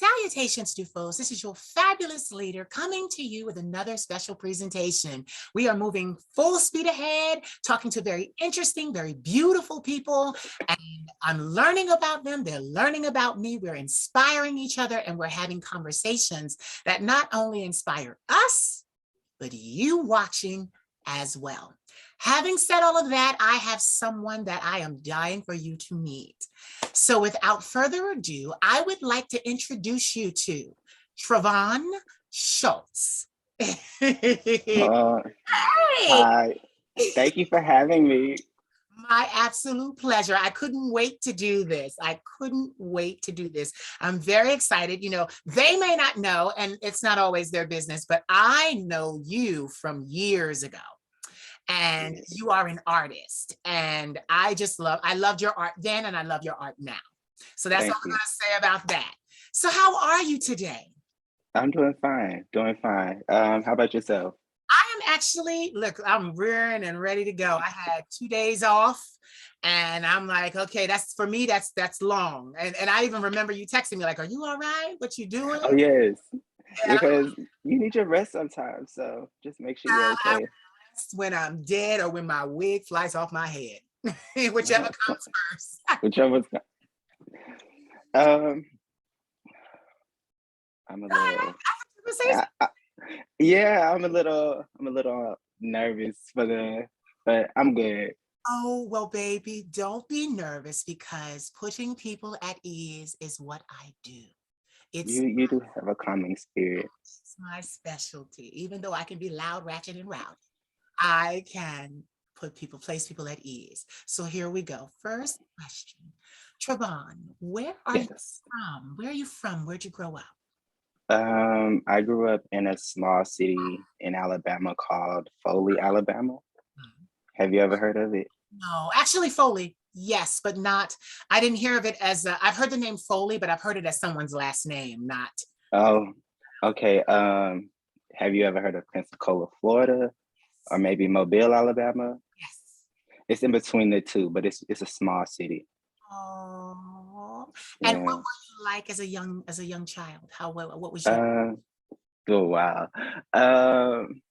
Salutations, Dufos. This is your fabulous leader coming to you with another special presentation. We are moving full speed ahead, talking to very interesting, very beautiful people, and I'm learning about them. They're learning about me. We're inspiring each other, and we're having conversations that not only inspire us, but you watching as well. Having said all of that, I have someone that I am dying for you to meet. So without further ado, I would like to introduce you to Travon Schultz. Hey, Hi, thank you for having me. my absolute pleasure. I couldn't wait to do this. I couldn't wait to do this. I'm very excited. You know, they may not know, and it's not always their business, but I know you from years ago. And you are an artist, and I loved your art then, and I love your art now. So that's all Thank I'm you. gonna say about that. So how are you today? I'm doing fine, doing fine. How about yourself? I am actually, look, I'm rearing and ready to go. I had 2 days off, and I'm like, okay, that's for me, that's long. And I even remember you texting me like, are you all right? What you doing? Oh yes, And because you need your rest sometimes, so just make sure you're I okay. rest when I'm dead or when my wig flies off my head, whichever comes first. Whichever's. Um, I'm a little. Yeah, I'm a little nervous but I'm good. Oh, well, baby, don't be nervous because putting people at ease is what I do. It's You do have a calming spirit. my specialty. Even though I can be loud, ratchet, and rowdy, I can place people at ease. So here we go. First question. Travon, where are you Yes. from? Where are you from? Where'd you grow up? I grew up in a small city in Alabama called Foley, Alabama. Hmm. Have you ever heard of it? No, actually, Foley, yes, but not. I didn't hear of it as I've heard the name Foley, but I've heard it as someone's last name, not. Oh, okay. Have you ever heard of Pensacola, Florida, or maybe Mobile, Alabama? Yes. It's in between the two, but it's a small city. Oh, and what Yeah. were you like as a young child? What was your? Uh, oh wow. Um,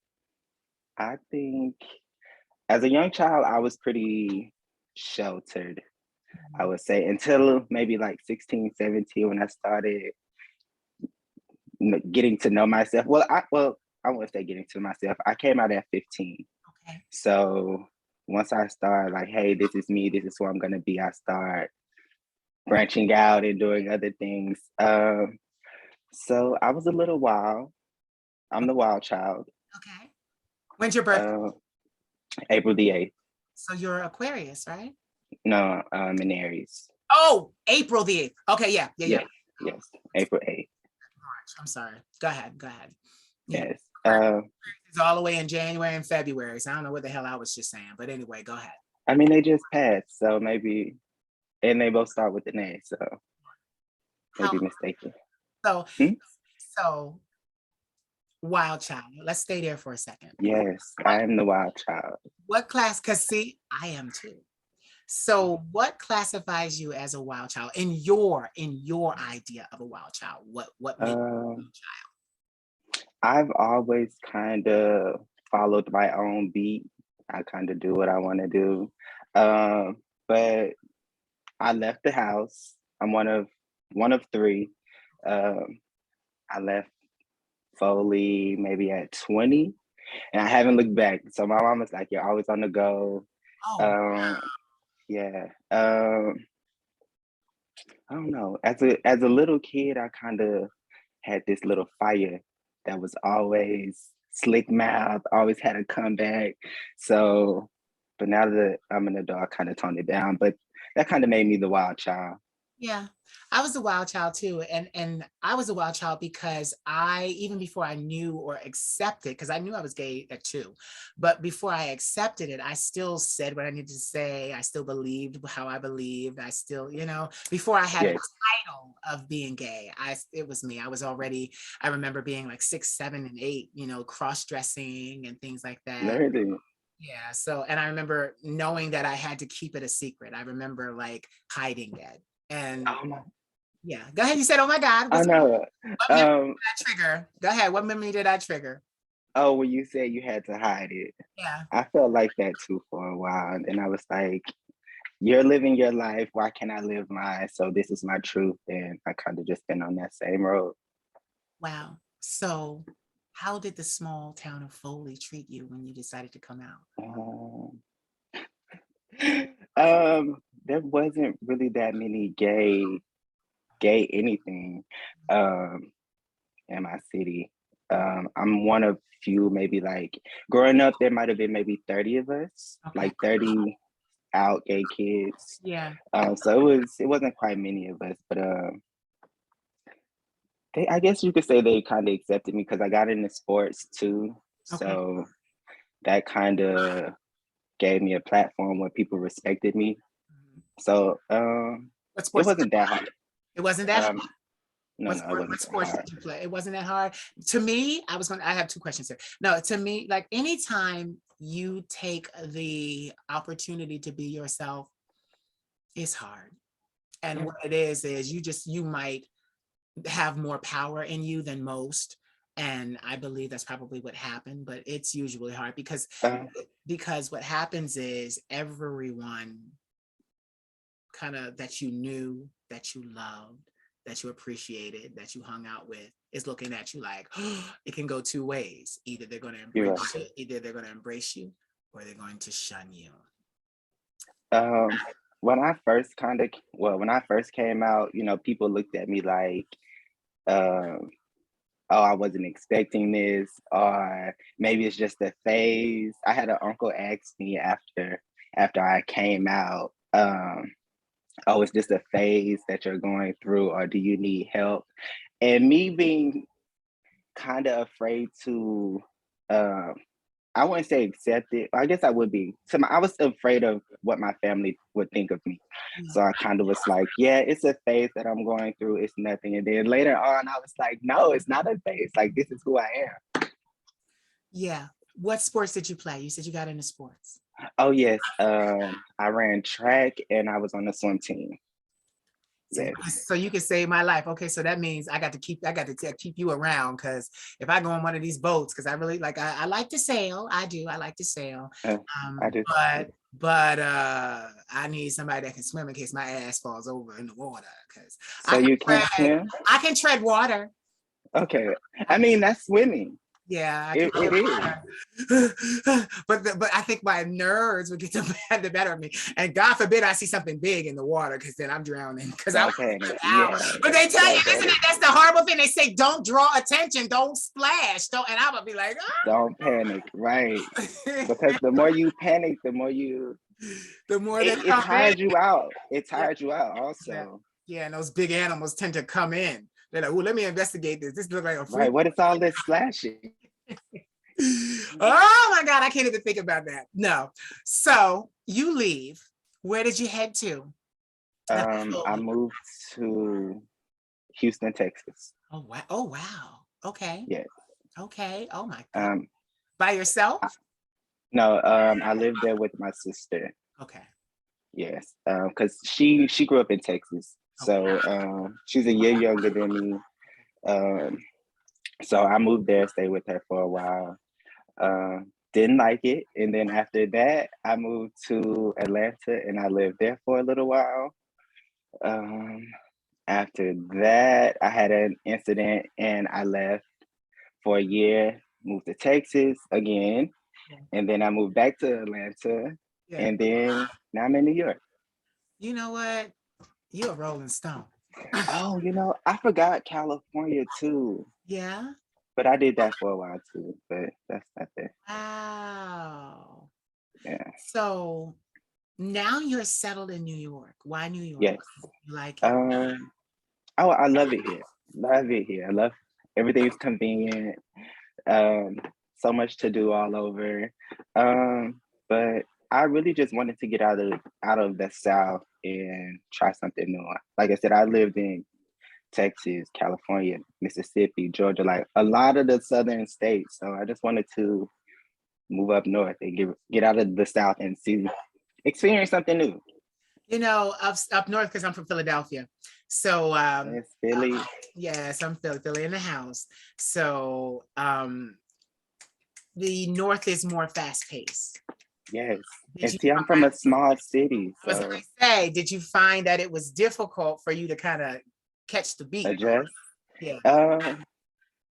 I think as a young child, I was pretty sheltered, I would say, until maybe like 16, 17 when I started getting to know myself. I won't say getting to myself. I came out at 15. Okay. So once I start like, hey, this is me, this is who I'm gonna be, I start branching out and doing other things. So I was a little wild. I'm the wild child. Okay. When's your birthday? Uh, April the 8th. So you're Aquarius, right? No, in Aries. Oh, April the 8th. Okay, yeah, yeah, yeah. Yes, yes, April 8th. March. I'm sorry. Go ahead. Go ahead. Yeah. Yes. It's all the way in January and February. So I don't know what the hell I was just saying. But anyway, go ahead. I mean, they just passed, so maybe, and they both start with an A, so How maybe mistaken. so Hmm? so wild child. Let's stay there for a second. Yes, I am the wild child. What class? Because see, I am too. So what classifies you as a wild child in your idea of a wild child? What makes Uh, you a child? I've always kind of followed my own beat. I kind of do what I want to do. But I left the house. I'm one of three. Um, I left Foley maybe at 20, and I haven't looked back. So my mom was like, "You're always on the go." Oh, Um, yeah. I don't know. As a little kid, I kind of had this little fire that was always slick mouth, always had a comeback. So, but now that I'm an adult, I kind of toned it down. But that kind of made me the wild child. yeah, I was a wild child too, and I was a wild child because I even before I knew or accepted, because I knew I was gay at 2, but before I accepted it, I still said what I needed to say. I still believed how I believed. I still, before I had a Yes, title of being gay, it was me. I was already. I remember being like 6, 7, and 8, cross dressing and things like that. really. Yeah. So, and I remember knowing that I had to keep it a secret. I remember like hiding it. And Oh my. Yeah. Go ahead. You said, oh my God. I know. What memory did I trigger? Go ahead. What memory did I trigger? Oh, when you said you had to hide it, Yeah. I felt like that too for a while. And then I was like, you're living your life. Why can't I live mine? So this is my truth. And I kind of just been on that same road. Wow. So how did the small town of Foley treat you when you decided to come out? Um, there wasn't really that many gay anything in my city. I'm one of few, maybe like growing up, there might have been maybe 30 of us, Okay. like 30 out gay kids. Yeah. So it wasn't quite many of us, but I guess you could say they kind of accepted me because I got into sports too. Okay. So that kind of gave me a platform where people respected me. Mhm. So What it sports? wasn't that hard. It wasn't that hard. No, no, it What wasn't that sports hard. did you play? It wasn't that hard. To me, I have two questions here. No, to me, like anytime you take the opportunity to be yourself, it's hard. And Yeah. what it is you might have more power in you than most. And I believe that's probably what happened, but it's usually hard Uh, because what happens is everyone kind of that you knew, that you loved, that you appreciated, that you hung out with is looking at you like, oh, it can go two ways. you're right. Either they're going to embrace you or they're going to shun you. When I first when I first came out, people looked at me like, um, oh, I wasn't expecting this, or maybe it's just a phase. I had an uncle ask me after I came out, oh, is this a phase that you're going through, or do you need help? And me being kind of afraid to, um, I wouldn't say accept it. I guess I would be. I was afraid of what my family would think of me. Yeah. So I kind of was like, yeah, it's a phase that I'm going through. It's nothing. And then later on, I was like, no, it's not a phase. Like, this is who I am. Yeah. What sports did you play? You said you got into sports. Oh, yes. I ran track and I was on the swim team. Yes. So you can save my life. Okay, so that means I got to keep you around because if I go on one of these boats, because I really I like to sail. I do. I like to sail. Uh, I do. But I need somebody that can swim in case my ass falls over in the water because So you can't swim? I can tread water. Okay. I mean, that's swimming. Yeah, I can It is. but I think my nerves would get the better of me. And God forbid I see something big in the water because then I'm drowning. Because I'm Don't panic. out. Yeah. But they tell you, Don't panic. that's the horrible thing. They say, don't draw attention, don't splash. Don't, and I'm gonna be like, Don't panic. Right. Because the more you panic, the more the more they it come in. tires you out. It Yeah. tires you out Yeah. also. Yeah, and those big animals tend to come in. They're like, oh, let me investigate this. This looks like a freak. Right. What is all this splashing? Oh my God, I can't even think about that. No. So you leave. Where did you head to? I moved to Houston, Texas. Oh wow. Oh wow. Okay. Yes. Okay. Oh my God. Um, By yourself? no, I lived there with my sister. Okay. Yes. Because she grew up in Texas. So she's a year younger than me. Um, so I moved there, stayed with her for a while. Didn't like it. And then after that, I moved to Atlanta and I lived there for a little while. Um, After that, I had an incident and I left for a year, moved to Texas again, Yeah. and then I moved back to Atlanta, Yeah. and then now I'm in New York. You know what? You're a Rolling Stone. Oh, I forgot California too, Yeah. but I did that for a while too, but that's not there. Wow. Yeah. So now you're settled in New York. Why New York? Yes. You like it? Oh, I love it here. Love it here. I love everything's convenient. Um, so much to do all over. But I really just wanted to get out of the South and try something new. Like I said, I lived in Texas, California, Mississippi, Georgia, like a lot of the southern states. So I just wanted to move up north and get out of the South and experience something new. You know, up north, because I'm from Philadelphia. So It's Philly. yes, I'm Philly in the house. So the north is more fast paced. Yes. Did And you see, I'm from a small city, I was gonna so say, did you find that it was difficult for you to kind of catch the beat? adjust. Yeah. Uh,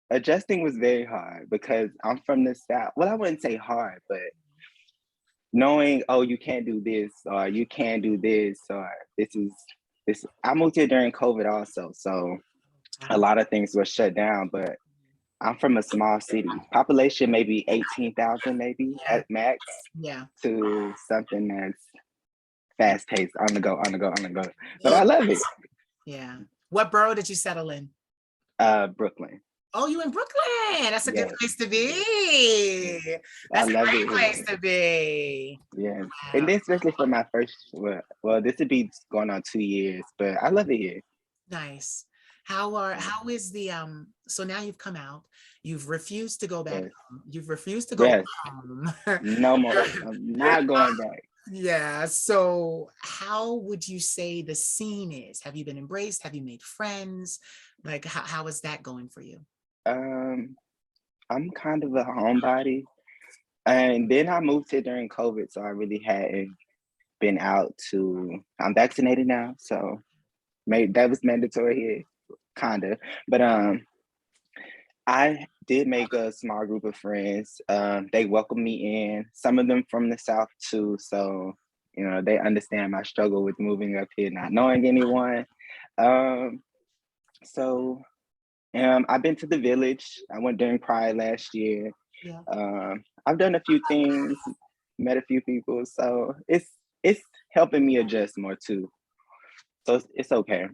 Adjusting was very hard because I'm from the South. Well, I wouldn't say hard, but knowing, oh, you can't do this, or you can't do this, or this is this. I moved here during COVID also, so a lot of things were shut down. But I'm from a small city, population maybe 18,000, maybe Yeah. at max, Yeah. to something that's fast paced, on the go, on the go, on the go. But I love it. Yeah. What borough did you settle in? Brooklyn. Oh, you in Brooklyn. That's a good Yes, place to be. I That's a love great it place here. to be. Yes, and Wow. then especially for my first, well, this would be going on 2 years, but I love it here. Nice. How is the so now you've come out, you've refused to go back Yes, home. You've refused to go yes, home. no more. I'm You're- not going back. yeah. So how would you say the scene is? Have you been embraced? Have you made friends? Like how is that going for you? Um, I'm kind of a homebody, and then I moved here during COVID, so I really hadn't been out to. I'm vaccinated now, so made that was mandatory here, kinda. But I did make a small group of friends. They welcomed me in. Some of them from the South too, so they understand my struggle with moving up here, not knowing anyone. Um, so I've been to the village. I went during Pride last year. Yeah. I've done a few things, met a few people, so it's helping me adjust more too. So it's okay.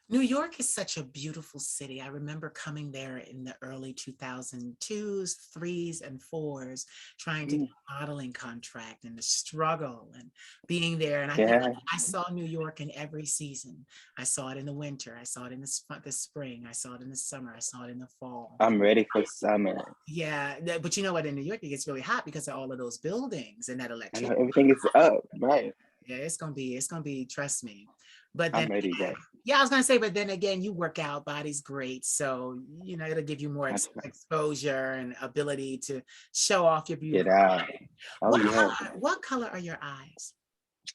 New York is such a beautiful city. I remember coming there in the early 2002s, threes, and fours, trying to get Mm, a modeling contract and the struggle and being there. And I think yeah, I saw New York in every season. I saw it in the winter. I saw it in the spring. I saw it in the summer. I saw it in the fall. I'm ready for summer. Yeah, but you know what? In New York, it gets really hot because of all of those buildings and that I know electricity. everything is up, right? Yeah, it's gonna be, trust me. But I'm then ready to yeah, I was gonna say, but then again, you work out, body's great. So, it'll give you more go. exposure and ability to show off your Get beautiful out. body. Oh yeah. What color are your eyes?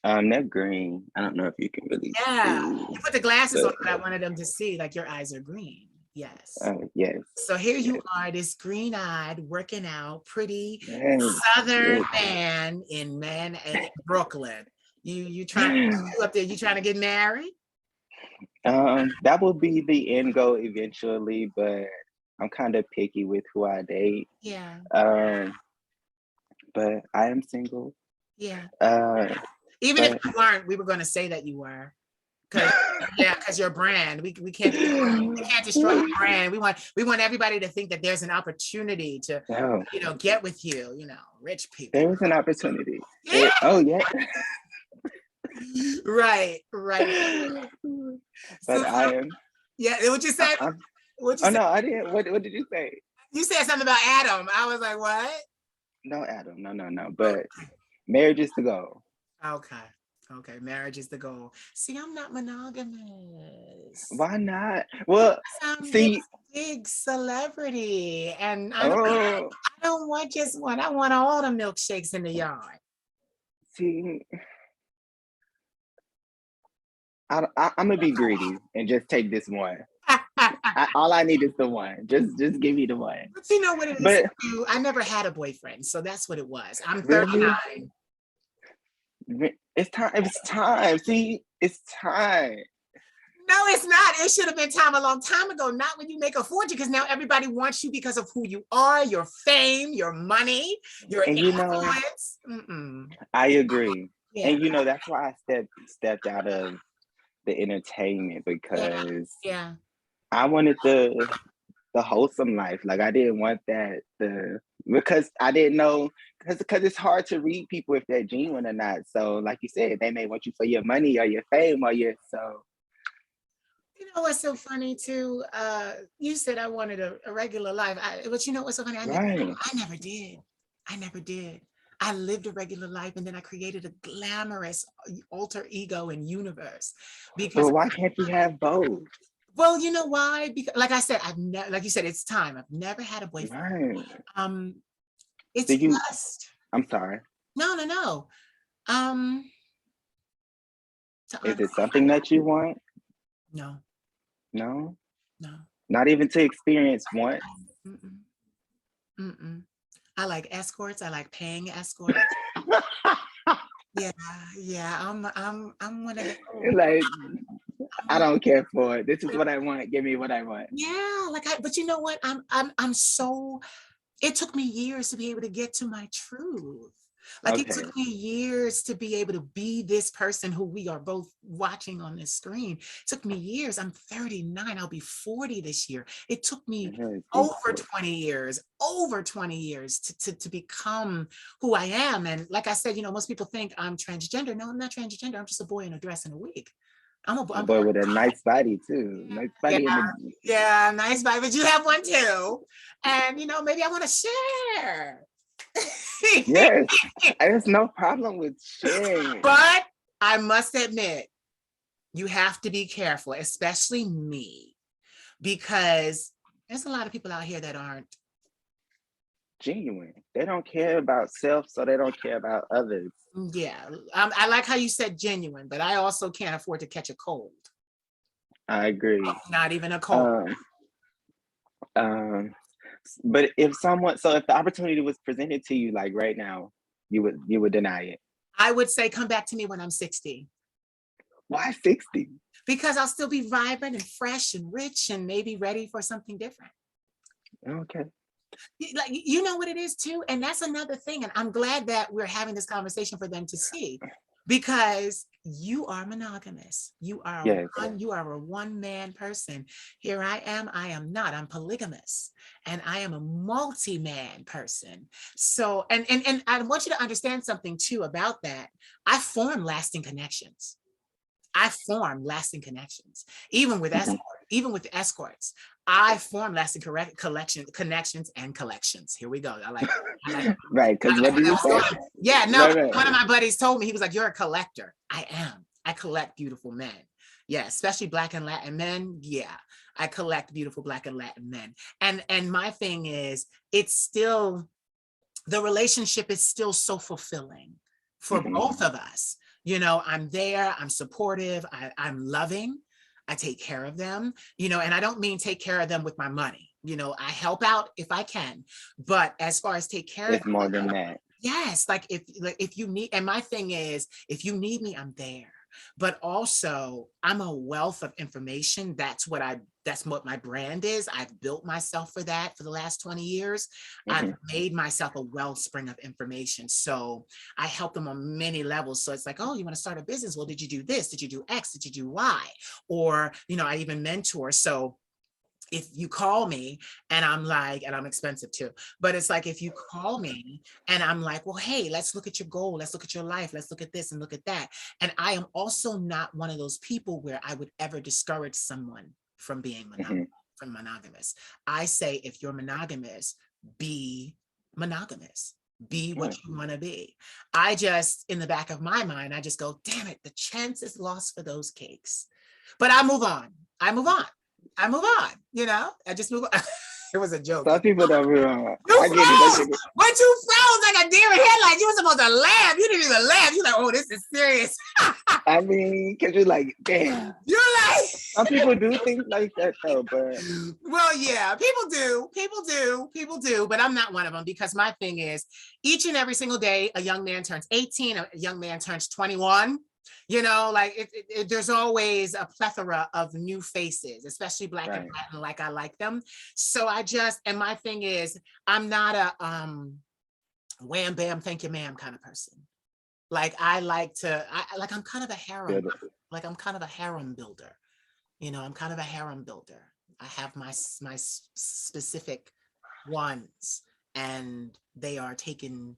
They're green. I don't know if you can really Yeah, see, you put the glasses on, but but I wanted them to see like your eyes are green. Yes. yes, So here you yes, are, this green-eyed, working out, pretty yes, Southern yes. man in Brooklyn. You trying you up there, you trying to get married? That will be the end goal eventually, but I'm kind of picky with who I date. Yeah, Um, but I am single. yeah. Uh, Even if but you weren't, we were going to say that you were, because yeah, because your brand, we can't destroy your brand. We want everybody to think that there's an opportunity to, no, get with you. Rich people. there is an opportunity. Yeah, Oh yeah. right, right. So But I am. yeah, what you I, said? I'm. What you Oh said? no, I didn't. What did you say? You said something about Adam. I was like, what? No, Adam. No, no, no. But marriage is the goal. Okay. Okay. Marriage is the goal. See, I'm not monogamous. Why not? Well, I'm this see, big celebrity, and oh, I don't want just one. I want all the milkshakes in the yard. see, I'm gonna be greedy and just take this one. All I need is the one. Just give me the one. But you know what it is But too? I never had a boyfriend, so that's what it was. I'm really, 39. it's time. It's time. See, it's time. No, it's not. It should have been time a long time ago, not when you make a fortune, because now everybody wants you because of who you are, your fame, your money, your And influence. Mm-mm. I agree. Yeah, And that's why I stepped out of the entertainment yeah, because yeah. I wanted the wholesome life. Like I didn't want that because I didn't know because it's hard to read people if they're genuine or not. So like you said, they may want you for your money or your fame or your so You know what's so funny too? You said I wanted a regular life, but you know what's so funny? right. I never did. I never did. I lived a regular life and then I created a glamorous alter ego and universe because, But why can't you have both? well, you know why? Because like I said, I've never, like you said, it's time. I've never had a boyfriend. Right. Um, Do it's you, just, I'm sorry. no, no, no. Um, to Is it honestly, something that you want? no, No? no. Not even to experience once? Mm-mm, mm-mm. I like escorts. I like paying escorts. Yeah, yeah. I'm one of those. Like, I'm I one- don't care for it. This is what I want. Give me what I want. yeah, like but you know what? I'm so, it took me years to be able to get to my truth. Like it Okay. took me years to be able to be this person who we are both watching on this screen. It took me years. I'm 39. I'll be 40 this year. It took me It's over beautiful. 20 years, over 20 years to become who I am. And like I said, most people think I'm transgender. No, I'm not transgender. I'm just a boy in a dress and a wig. A I'm boy with a nice body too. Nice yeah, body in the yeah, nice vibe, but you have one too. And maybe I want to share. yes. There's no problem with sharing. But I must admit, you have to be careful, especially me, because there's a lot of people out here that aren't. Genuine. They don't care about self, so they don't care about others. Yeah, I like how you said genuine, but I also can't afford to catch a cold. I agree. Not even a cold. Um, um, but if someone, so if the opportunity was presented to you like right now, you would deny it. I would say come back to me when I'm 60. Why 60? Because I'll still be vibrant and fresh and rich and maybe ready for something different. Okay. Like, you know what it is too, and that's another thing, and I'm glad that we're having this conversation for them to see, because you are monogamous. Yes. You are a one-man person. Here I am not. I'm polygamous, and I am a multi-man person. So and I want you to understand something too about that. I form lasting connections. I form lasting connections, even with Mhm. escorts. I form lasting connections and collections. Here we go. I like Right. Because what do you say? yeah, no, Right, right. one of my buddies told me, he was like, you're a collector. I am. I collect beautiful men. Yeah, especially Black and Latin men. Yeah, I collect beautiful Black and Latin men. And my thing is, it's still, the relationship is still so fulfilling for Mhm. both of us. I'm there, I'm supportive, I'm loving, I take care of them, and I don't mean take care of them with my money. I help out if I can, but as far as take care of It's them, more than that. yes, like if you need, and my thing is, if you need me, I'm there. But also, I'm a wealth of information. That's what my brand is. I've built myself for that for the last 20 years. I've Mhm. made myself a wellspring of information. So I help them on many levels. So it's like, oh, you want to start a business? Well, did you do this? Did you do X? Did you do Y? Or, I even mentor. So if you call me and I'm like, and I'm expensive too, but it's like, if you call me and I'm like, well, hey, let's look at your goal. Let's look at your life. Let's look at this and look at that. And I am also not one of those people where I would ever discourage someone from being Mhm. monogamous. I say, if you're monogamous, be monogamous. Be what Right. you want to be. I just, in the back of my mind, I just go, damn it, the chance is lost for those cakes. But I move on. I move on. I move on, I just move on. It was a joke. Some people don't realize. You I get it. I froze! get it. But you froze like a deer in headlights. You were supposed to laugh. You didn't even laugh. You're like, oh, this is serious. I mean, because you're like, damn. You're like, Some people do things like that though, but well, yeah, people do, but I'm not one of them, because my thing is, each and every single day, a young man turns 18, a young man turns 21. Like there's always a plethora of new faces, especially Black and right. Latin, like I like them. So and my thing is, I'm not a wham bam thank you ma'am kind of person. Like I like to, I'm kind of a harem, Good. like I'm kind of a harem builder. I'm kind of a harem builder. I have my specific ones, and they are taken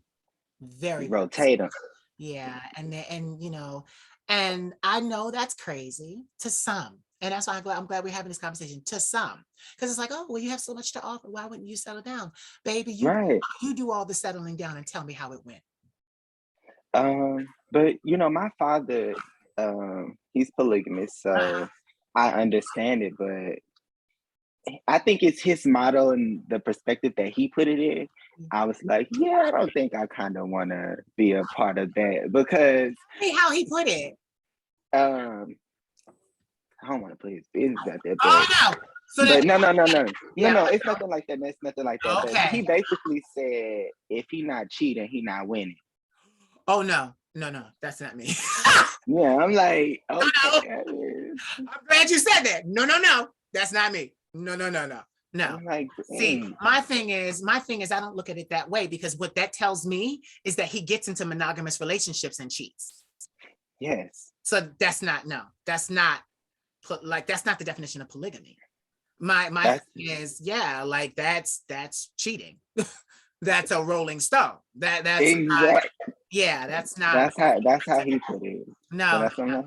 very, Rotate them. yeah, and I know that's crazy to some, and that's why I'm glad we're having this conversation, to some, because it's like, oh, well, you have so much to offer. Why wouldn't you settle down, baby? You Right. you do all the settling down and tell me how it went. But my father, he's polygamous, so I understand it, but I think it's his model and the perspective that he put it in. I was like, yeah, I don't think I kind of want to be a part of that because Hey, how he put it. um, I don't want to put his business out there, Oh no. So that, but no. yeah. It's nothing like that. It's nothing like that. But he Okay. basically said if he not cheating, he not winning. Oh no. No, that's not me. Yeah, I'm like, No. okay. I'm glad you said that. No. That's not me. No. No. I'm like, See, dang. my thing is I don't look at it that way because what that tells me is that he gets into monogamous relationships and cheats. Yes. So that's not, no, that's not that's not the definition of polygamy. My That's thing is, yeah, like that's cheating. That's a rolling stone. That's not, exact. yeah, that's not, That's how he put it. So no, that's what I'm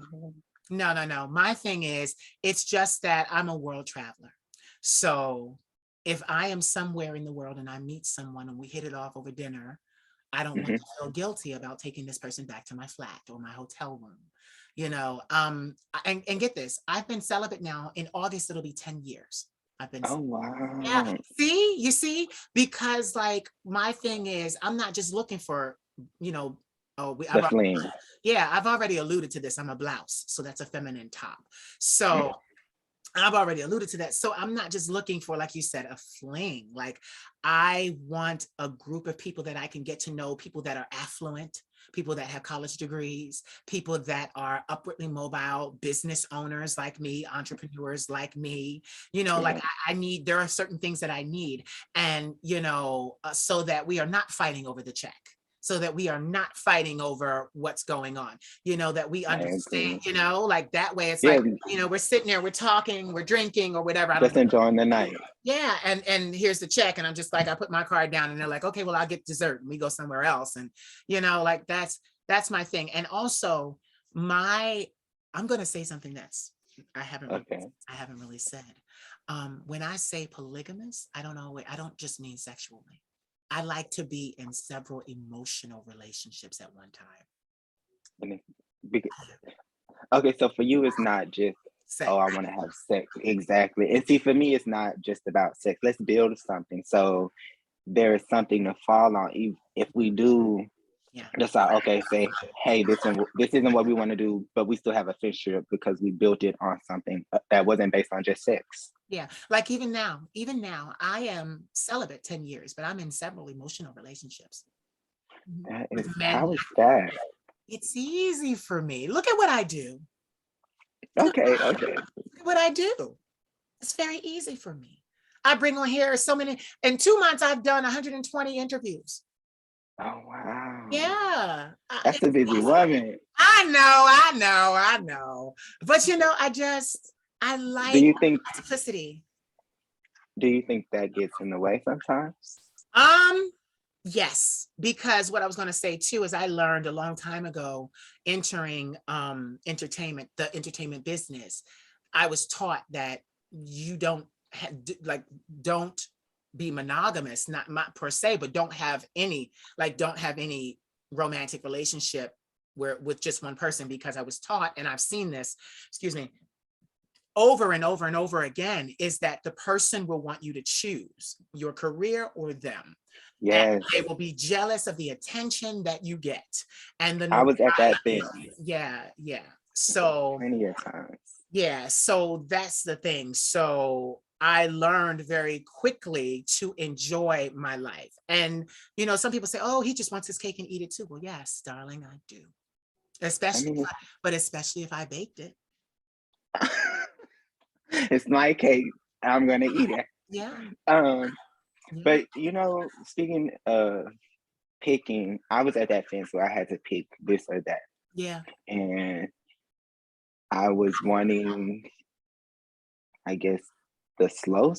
like, no. My thing is, it's just that I'm a world traveler. So if I am somewhere in the world and I meet someone and we hit it off over dinner, I don't want mhm. to feel guilty about taking this person back to my flat or my hotel room. And get this, I've been celibate now. In August, it'll be 10 years. I've been, Oh yeah. wow. You see, because like my thing is, I'm not just looking for, you know, oh, The fling. yeah, I've already alluded to this. I'm a blouse, so that's a feminine top. So I've already alluded to that. So I'm not just looking for, like you said, a fling. Like I want a group of people that I can get to know, people that are affluent, people that have college degrees, people that are upwardly mobile, business owners like me, entrepreneurs like me. Like Yeah. I need, there are certain things that I need. And, so that we are not fighting over the check. So that we are not fighting over what's going on, that we I understand, agree. like that way it's Yeah, like, we're sitting there, we're talking, we're drinking or whatever. I don't just think, enjoying the night. yeah. And here's the check. And I'm just like, I put my card down and they're like, okay, well, I'll get dessert and we go somewhere else. And, like that's my thing. And also I'm going to say something that's, Okay. I haven't really said. When I say polygamous, I don't just mean sexually. I like to be in several emotional relationships at one time. And because, okay, so for you, it's not just, Sex. oh, I want to have sex. Exactly. And see, for me, it's not just about sex. Let's build something. So there is something to fall on. If we do Yeah. decide, okay, say, hey, this isn't what we want to do, but we still have a friendship because we built it on something that wasn't based on just sex. Yeah. Like even now, I am celibate 10 years, but I'm in several emotional relationships with men. How is that? It's easy for me. Look at what I do. Look Okay, okay. at what I do. It's very easy for me. I bring on here so many, in 2 months, I've done 120 interviews. Oh wow. Yeah. That's a busy woman. I know. But I Do like you think multiplicity. that gets in the way sometimes? Yes, because what I was going to say too is I learned a long time ago entering the entertainment business. I was taught that you don't don't be monogamous, not per se, but don't have any romantic relationship with just one person, because I was taught, and I've seen this, excuse me, over and over and over again, is that the person will want you to choose your career or them. And Yes. they will be jealous of the attention that you get and the I was at that notoriety. thing Yeah. So plenty of times. yeah, so that's the thing. So I learned very quickly to enjoy my life. And some people say, oh, he just wants his cake and eat it too. Well, yes, darling, I do. I mean, Especially if I baked it. it's my cake. I'm gonna eat it. Yeah. Um, Yeah. but speaking of picking, I was at that fence where I had to pick this or that, Yeah. and I was wanting, I guess, the slow,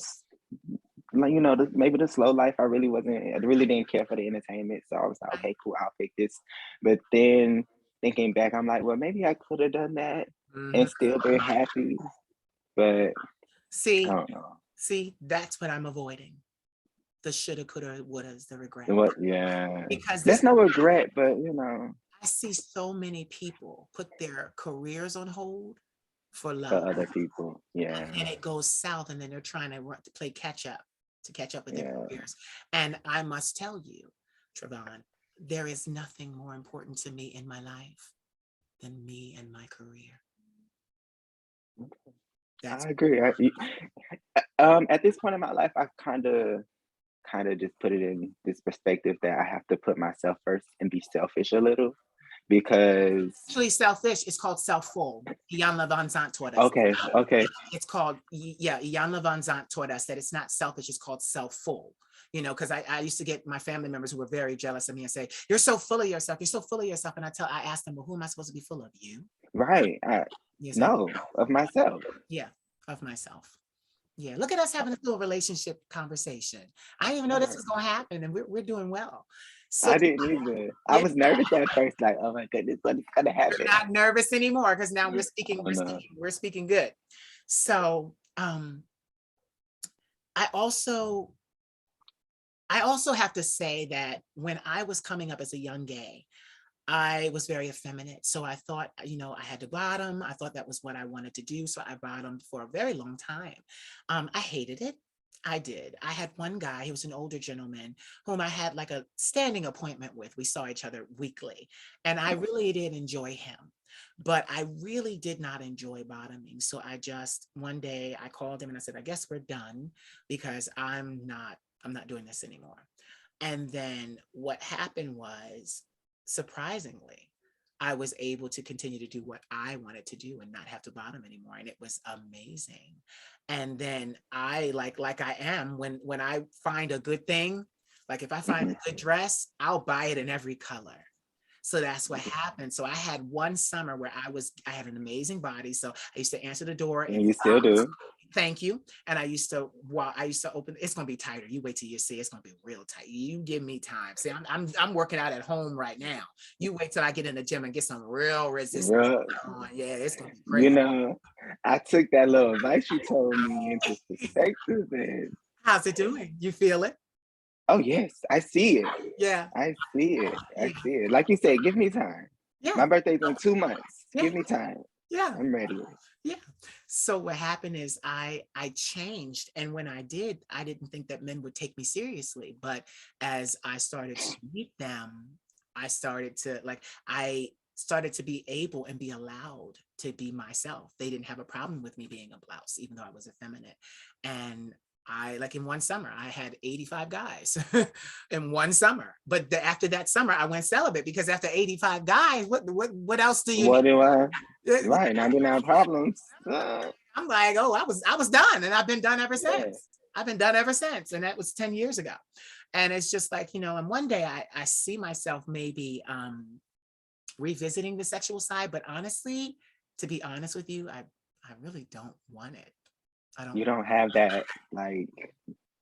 like maybe the slow life. I really didn't care for the entertainment, so I was like, okay, cool, I'll pick this. But then thinking back, I'm like, well, maybe I could have done that and Mhm. still been happy, but I See, don't know. that's what I'm avoiding. The shoulda, coulda, wouldas, the regret. What? Yeah, Because there's this, no regret, but I see so many people put their careers on hold for for love, other people. Yeah, and it goes south, and then they're trying to play catch up to catch up with their yeah. careers. And I must tell you, Travon, there is nothing more important to me in my life than me and my career. That's I agree. At this point in my life, I've kind of just put it in this perspective that I have to put myself first and be selfish a little because actually selfish. It's called self-full. Jan Levon Zant taught us. okay, okay, It's called, yeah, Jan Levon Zant taught us that it's not selfish, it's called self-full. You know, because I used to get my family members who were very jealous of me and say, you're so full of yourself, you're so full of yourself. And I asked them, well, who am I supposed to be full of? You? right. Yes, No, of myself. yeah, of myself. Yeah, look at us having a little relationship conversation. I didn't even know this Right. was going to happen, and we're doing well. So I didn't either. I yeah, was nervous at first, like, oh my goodness, what is gonna we're happen? not nervous anymore because now we're speaking, Oh no. we're speaking good. So I also have to say that when I was coming up as a young gay, I was very effeminate. So I thought, you know, I had to bottom. I thought that was what I wanted to do. So I bottomed for a very long time. I hated it. I did. I had one guy, he was an older gentleman whom I had like a standing appointment with. We saw each other weekly, and I really did enjoy him. But I really did not enjoy bottoming. So I just, one day I called him and I said, I guess we're done because I'm not doing this anymore. And then what happened was, surprisingly, I was able to continue to do what I wanted to do and not have to bottom anymore. And it was amazing. And then I like I am when I find a good thing, like if I find Mhm. a good dress, I'll buy it in every color. So that's what happened. So I had one summer where I had an amazing body. So I used to answer the door And and you still do. thank you. And I used to open, it's gonna be tighter. You wait till you see it's gonna be real tight. You give me time. See, I'm working out at home right now. You wait till I get in the gym and get some real resistance Bro, on. Yeah, it's gonna be you crazy. know, I took that little advice you told me into perspective and How's it doing? You feel it? oh yes, I see it. Yeah, I see it. I yeah, see it. Like you said, give me time. yeah, My birthday's in 2 months. yeah, Give me time. yeah. I'm ready. Yeah. So what happened is I changed, and when I did, I didn't think that men would take me seriously. But as I started to meet them, I started to be able and be allowed to be myself. They didn't have a problem with me being a blouse, even though I was effeminate. And I like in one summer, I had 85 guys in one summer. But after that summer, I went celibate because after 85 guys, what else do you What do I need? right, 99 problems. I'm like, oh, I was done, and I've been done ever Yeah. since. I've been done ever since, and that was 10 years ago. And it's just like, you know, and one day I see myself maybe revisiting the sexual side, but honestly, to be honest with you, I really don't want it. I don't. You don't have that like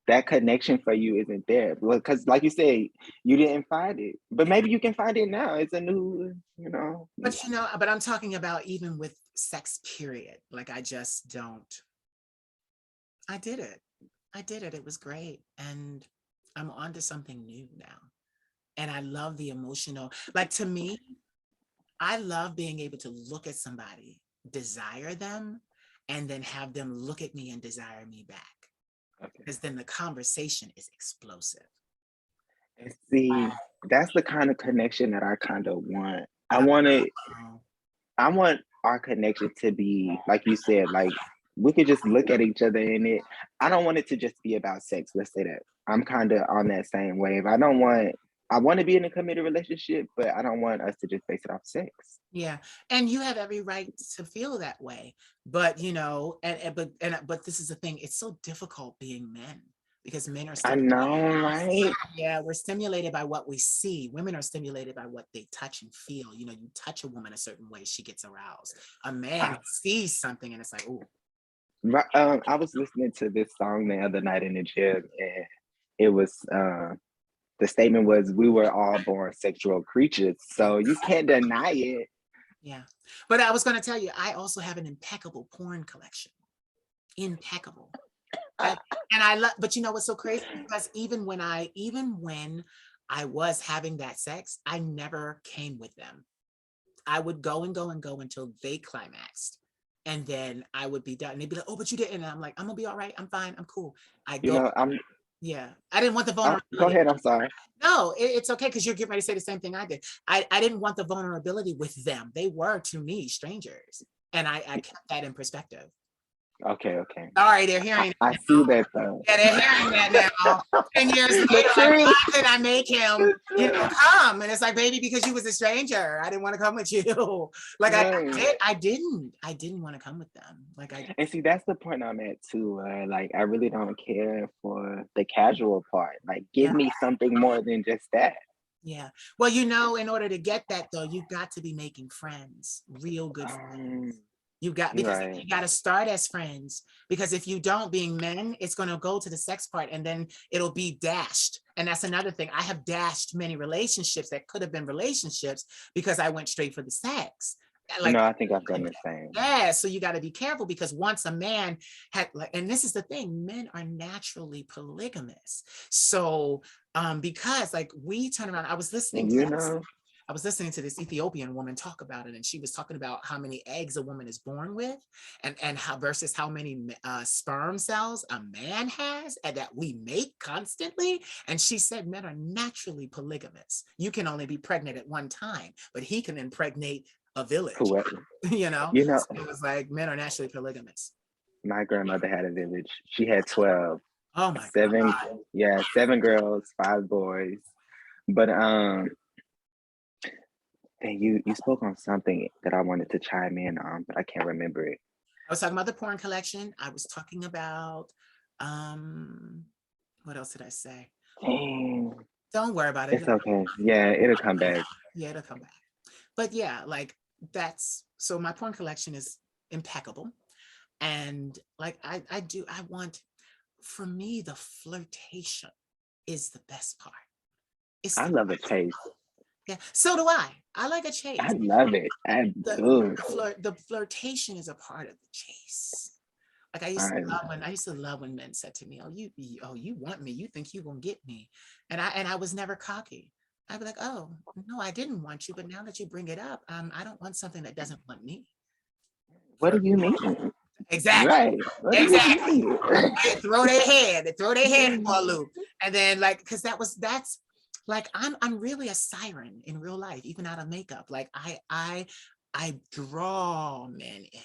that connection for you isn't there. Because like you said, you didn't find it. But maybe you can find it now. It's a new, But you know, but I'm talking about even with sex, period. Like I just don't. I did it. I did it. It was great, and I'm on to something new now. And I love the emotional, like to me, I love being able to look at somebody, desire them, and then have them look at me and desire me back. okay. Because then the conversation is explosive. And see, that's the kind of connection that I kind of want. Oh, I want our connection to be, like you said, like we could just look at each other in it. I don't want it to just be about sex. Let's say that. I'm kind of on that same wave. I want to be in a committed relationship, but I don't want us to just base it off sex. yeah. And you have every right to feel that way. But you know, but this is the thing, it's so difficult being men because men are I stimulated. know, right? Yeah, we're stimulated by what we see. Women are stimulated by what they touch and feel. You know, you touch a woman a certain way, she gets aroused. A man I, sees something and it's like, oh, I was listening to this song the other night in the gym, and it was the statement was, "We were all born sexual creatures," yeah, so you can't deny it. yeah. But I was going to tell you, I also have an impeccable porn collection. Impeccable. I, and I love, but you know what's so crazy? Because even when I was having that sex, I never came with them. I would go and go and go until they climaxed. And then I would be done. And they'd be like, oh, but you didn't. And I'm like, I'm gonna be all right. I'm fine. I'm cool. I You go. know, Yeah. I didn't want the oh, go vulnerability. ahead. I'm sorry. No, it's okay because you're getting ready to say the same thing I did. I didn't want the vulnerability with them. They were to me strangers. And I kept that in perspective. Okay. All right, they're hearing I it see now. that though. Yeah, they're hearing that now. 10 years later, The like, truth. why did I make him, come? And it's like, baby, because you was a stranger. I didn't want to come with you. Like Right. I didn't want to come with them. Like And see, that's the point I'm at too. Like, I really don't care for the casual part. Like, give yeah, me something more than just that. yeah. Well, in order to get that though, you've got to be making friends, real good friends. You got You're because right. you got to start as friends because if you don't, being men, it's going to go to the sex part and then it'll be dashed. And that's another thing. I have dashed many relationships that could have been relationships because I went straight for the sex. You know, Like, I think I've done the same. yeah, so you got to be careful because once a man had like, and this is the thing, men are naturally polygamous. So because like we turn around, And you know, I was listening to this Ethiopian woman talk about it, and she was talking about how many eggs a woman is born with, and how versus how many sperm cells a man has, and that we make constantly. And she said men are naturally polygamous. You can only be pregnant at one time, but he can impregnate a village. correct. You know, You know, so it was like men are naturally polygamous. my grandmother had a village. She had 12, Oh my seven, God. yeah, 7 girls, 5 boys. But and you spoke on something that I wanted to chime in on, but I can't remember it. I was talking about the porn collection. I was talking about um what else did I say? Dang, Don't worry about it. it's okay. Yeah, it'll come back. Yeah, it'll come back. But yeah, like that's so my porn collection is impeccable. And like I want, for me, the flirtation is the best part. It's I the love a chase. yeah. So do I. I like a I chase. love it. I The do. the flirtation is a part of the chase. Like I I used to love when men said to me, oh, you want me, you think you gonna get me. And I was never cocky. I'd be like, oh no, I didn't want you, but now that you bring it up, I don't want something that doesn't want me. what do Flirt. you mean? Exactly. Right. What do you Exactly. mean? They throw their head for a loop. And then like, cause that's like, I'm really a siren in real life, even out of makeup. Like I draw men in.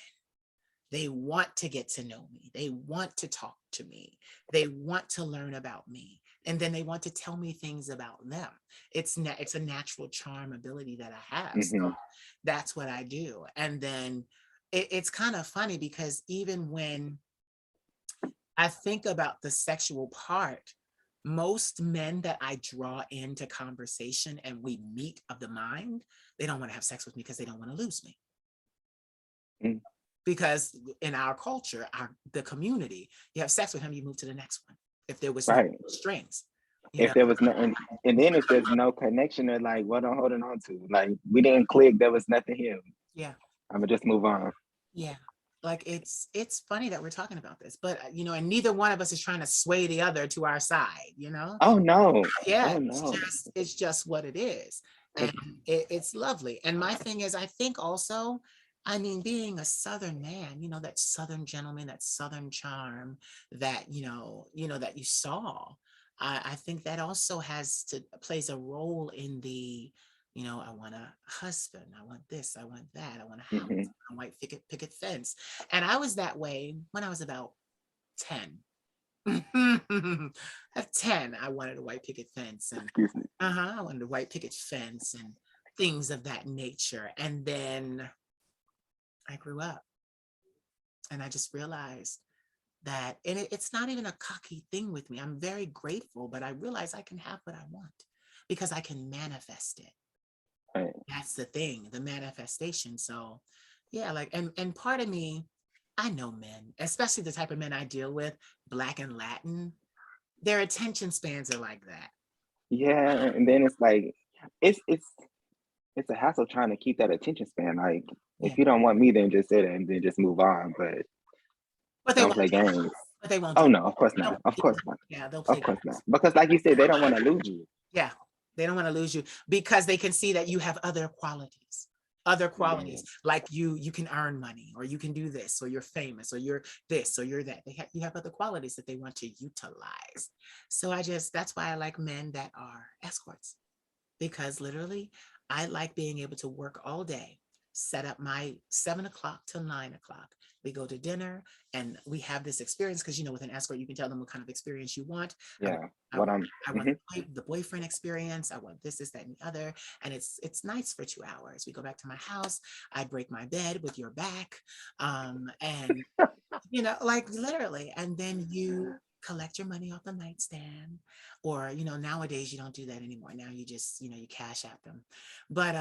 They want to get to know me. They want to talk to me. They want to learn about me. And then they want to tell me things about them. It's a natural charm ability that I have. So Mhm. that's what I do. And then it's kind of funny because even when I think about the sexual part, most men that I draw into conversation and we meet of the mind, they don't want to have sex with me because they don't want to lose me. Mm. Because in our culture, the community, you have sex with him, you move to the next one. If there was no Right. strings, you If know. there was no, and then if there's no connection, they're like, what I'm holding on to? Like, we didn't click. There was nothing here. Yeah, I'm gonna just move on. yeah. Like it's funny that we're talking about this, but and neither one of us is trying to sway the other to our side. Oh no. Yeah, Oh no. it's just what it is, and Cause it's lovely. And my thing is, I think also, I mean, being a Southern man, that Southern gentleman, that Southern charm that that you saw, I think that also plays a role in the, I want a husband, I want this, I want that, I want a house, mhm. a white picket fence, and I was that way when I was about 10. At 10, I wanted a white picket fence, and Excuse me. I wanted a white picket fence and things of that nature. And then I grew up and I just realized that, and it's not even a cocky thing with me. I'm very grateful, but I realize I can have what I want because I can manifest it. Right. That's the thing, the manifestation. So yeah, like, and part of me, I know men, especially the type of men I deal with, Black and Latin, their attention spans are like that. Yeah, and then it's like, it's it's a hassle trying to keep that attention span. Like, Yeah. if you don't want me, then just sit and then just move on. But But they don't won't play do that. games. But they won't Oh do no, of course that. not. Of course not. Yeah, they'll Of play course not. games. Because like you said, they don't want to lose you. Yeah. They don't want to lose you because they can see that you have other qualities. Other Yeah. qualities like you can earn money, or you can do this, or you're famous, or you're this, or you're that. You have other qualities that they want to utilize. So that's why I like men that are escorts, because literally I like being able to work all day, set up my 7 o'clock till 9 o'clock. We go to dinner and we have this experience, because with an escort you can tell them what kind of experience you want. I want, Yeah. I What want, I'm. I want Mhm. the boyfriend experience. I want this, that, and the other. And it's nice for 2 hours. We go back to my house. I break my bed with your back. And like literally, and then you collect your money off the nightstand, or nowadays you don't do that anymore. Now you just you cash at them, but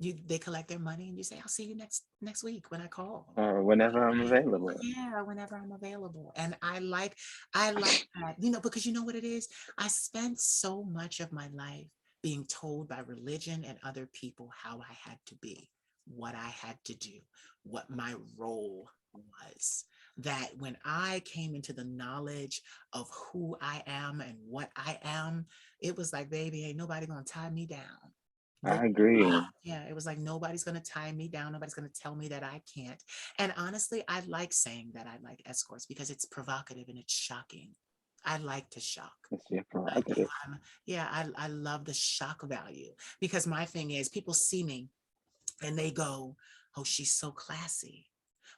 they collect their money and you say, I'll see you next week when I call. Whenever I'm available. Yeah, whenever I'm available. And I like that, because you know what it is? I spent so much of my life being told by religion and other people how I had to be, what I had to do, what my role was. That when I came into the knowledge of who I am and what I am, it was like, baby, ain't nobody gonna tie me down. No, I agree. yeah, it was like nobody's gonna tie me down. Nobody's gonna tell me that I can't. And honestly, I like saying that I like escorts because it's provocative and it's shocking. I like to shock. It's your I do. prerogative. Yeah, I love the shock value, because my thing is people see me and they go, oh, she's so classy.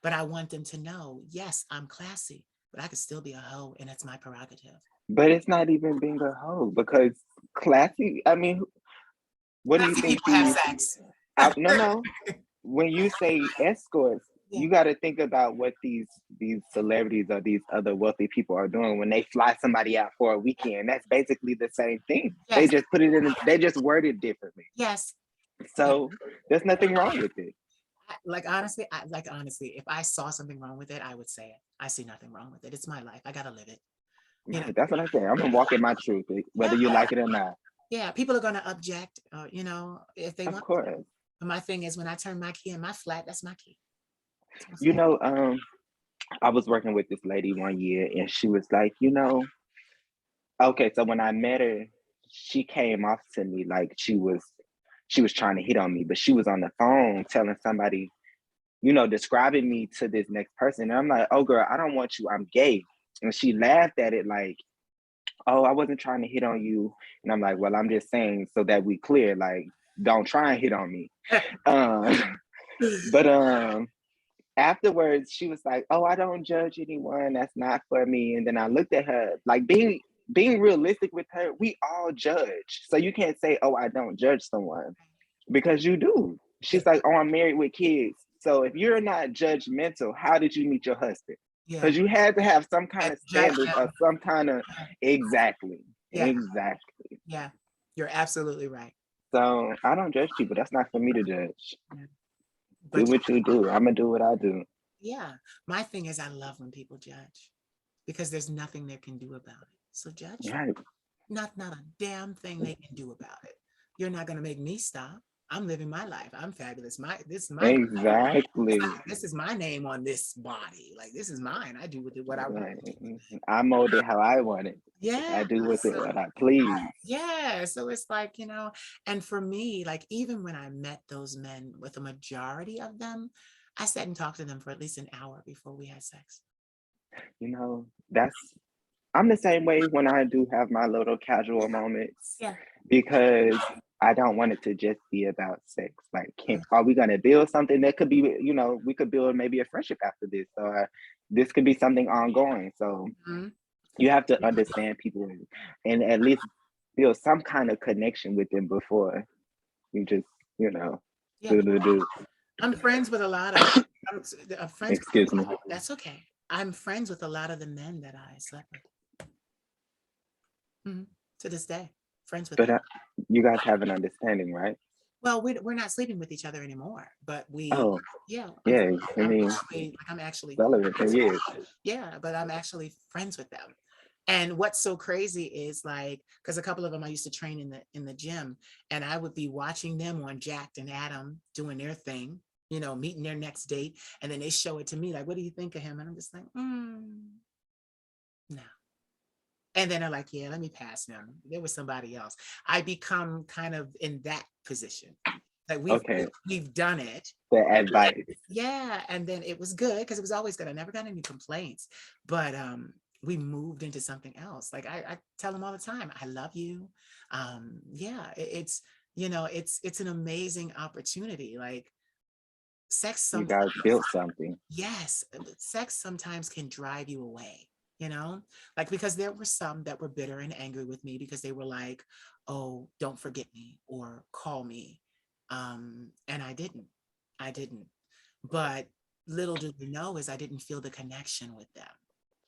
But I want them to know, yes, I'm classy, but I could still be a hoe, and it's my prerogative. But it's not even being a hoe because classy. I mean, what do you Classy think people have these? sex. No, no. When you say escorts, Yeah. you got to think about what these celebrities or these other wealthy people are doing when they fly somebody out for a weekend. That's basically the same thing. They Yes. just put it in. They just word it differently. Yes. Yeah. So there's nothing wrong with it. Like honestly, if I saw something wrong with it, I would say it. I see nothing wrong with it. It's my life. I gotta live it. You know. Right, that's what I say. I'm gonna walk in my truth, whether Yeah. you like it or not. Yeah. People are gonna object, if they Of want. course. But my thing is, when I turn my key in my flat, that's my key. That's my You flat. know, I was working with this lady one year, and she was like, okay. So when I met her, she came off to me like she was trying to hit on me, but she was on the phone telling somebody, describing me to this next person. And I'm like, oh girl, I don't want you. I'm gay. And she laughed at it like, oh, I wasn't trying to hit on you. And I'm like, well, I'm just saying so that we clear, like, don't try and hit on me. But afterwards she was like, oh, I don't judge anyone. That's not for me. And then I looked at her, like being realistic with her, we all judge. So you can't say, oh, I don't judge someone, because you do. Yeah. She's like, oh, I'm married with kids. So if you're not judgmental, how did you meet your husband? Yeah. Because you had to have some kind Yes, of judge standards or them. some kind of. Yeah. Exactly. Yeah. Exactly. Yeah. You're absolutely right. So I don't judge people. That's not for me to judge. Yeah. Do But what you do. I'm gonna do what I do. yeah, my thing is I love when people judge, because there's nothing they can do about it. So judge. Right. Not a damn thing they can do about it. You're not gonna make me stop. I'm living my life. I'm fabulous. This is my Exactly. this is my name on this body. Like this is mine. I do with it what I want. Right. I mold it how I want it. I Yeah. do with it So what I please. yeah. So it's like, and for me, like even when I met those men, with the majority of them, I sat and talked to them for at least an hour before we had sex. That's I'm the same way when I do have my little casual moments, Yeah. because I don't want it to just be about sex. Like, Yeah. are we gonna build something that could be, we could build maybe a friendship after this, or this could be something ongoing. So Mhm. you have to understand people and at least build some kind of connection with them before you just, you know, Yeah. do. I'm friends with a lot of, I'm friends Excuse me. that's okay. I'm friends with a lot of the men that I slept with. Mhm. To this day, friends with But them. you guys have an understanding, right? Well, we're not sleeping with each other anymore, but Oh, yeah, yeah. I I'm mean, actually, like, I'm actually, relevant for years. yeah, but I'm actually friends with them. And what's so crazy is like, because a couple of them I used to train in the gym, and I would be watching them on Jacked and Adam doing their thing, meeting their next date, and then they show it to me like, what do you think of him? And I'm just like, no. And then they're like, yeah, let me pass them. There was somebody else. I become kind of in that position. Like Okay, we've done it. the advice. Yeah. And then it was good because it was always good. I never got any complaints. But we moved into something else. Like I tell them all the time, I love you. Yeah, it's it's an amazing opportunity. Like sex You sometimes, guys built something. yes, sex sometimes can drive you away, like because there were some that were bitter and angry with me because they were like, oh, don't forget me or call me. And I didn't. But little do they know is I didn't feel the connection with them.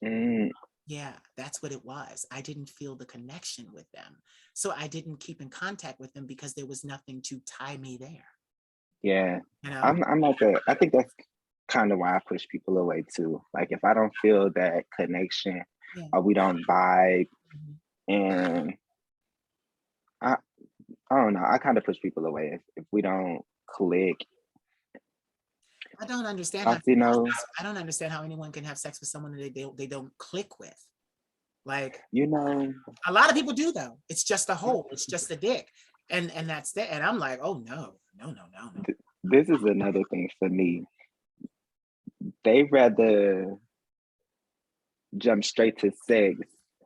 Mm, Yeah, that's what it was. I didn't feel the connection with them. So I didn't keep in contact with them because there was nothing to tie me there, yeah, you know? I'm like that. I think that's kind of why I push people away too. Like if I don't feel that connection Yeah. or we don't vibe, Mhm. and I I don't know, I kind of push people away if we don't click. I don't understand how Plus, you know, I don't understand how anyone can have sex with someone that they don't click with. Like you know, a lot of people do though. It's just a hole. It's just a dick. And that's that. And I'm like, oh no, no, no, no, no. this is another thing for me. They rather jump straight to sex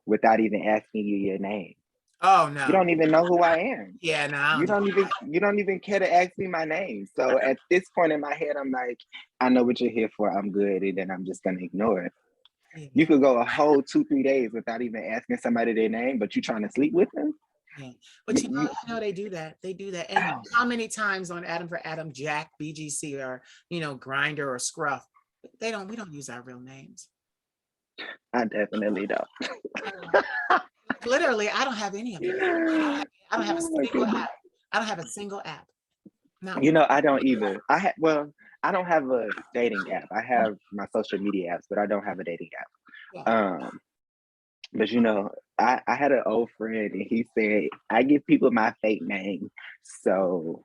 without even asking you your name. Oh You no. don't even know who I am. Yeah, no, I don't You don't even care to ask me my name. So at this point in my head, I'm like, I know what you're here for. I'm good, and then I'm just gonna ignore it. yeah, You could go a whole 2-3 days without even asking somebody their name, but you trying to sleep with them. yeah. You, But you, they do that. They do that. And how many times on Adam for Adam, Jack, BGC, or Grinder or Scruff, we don't use our real names. I definitely don't. Like literally, I don't have any of them. I don't have a Oh my single goodness. app. I don't have a single app. Not You one. know, I don't either. I don't have a dating app. I have my social media apps, but I don't have a dating Yeah. app. But I had an old friend and he said, I give people my fake name. So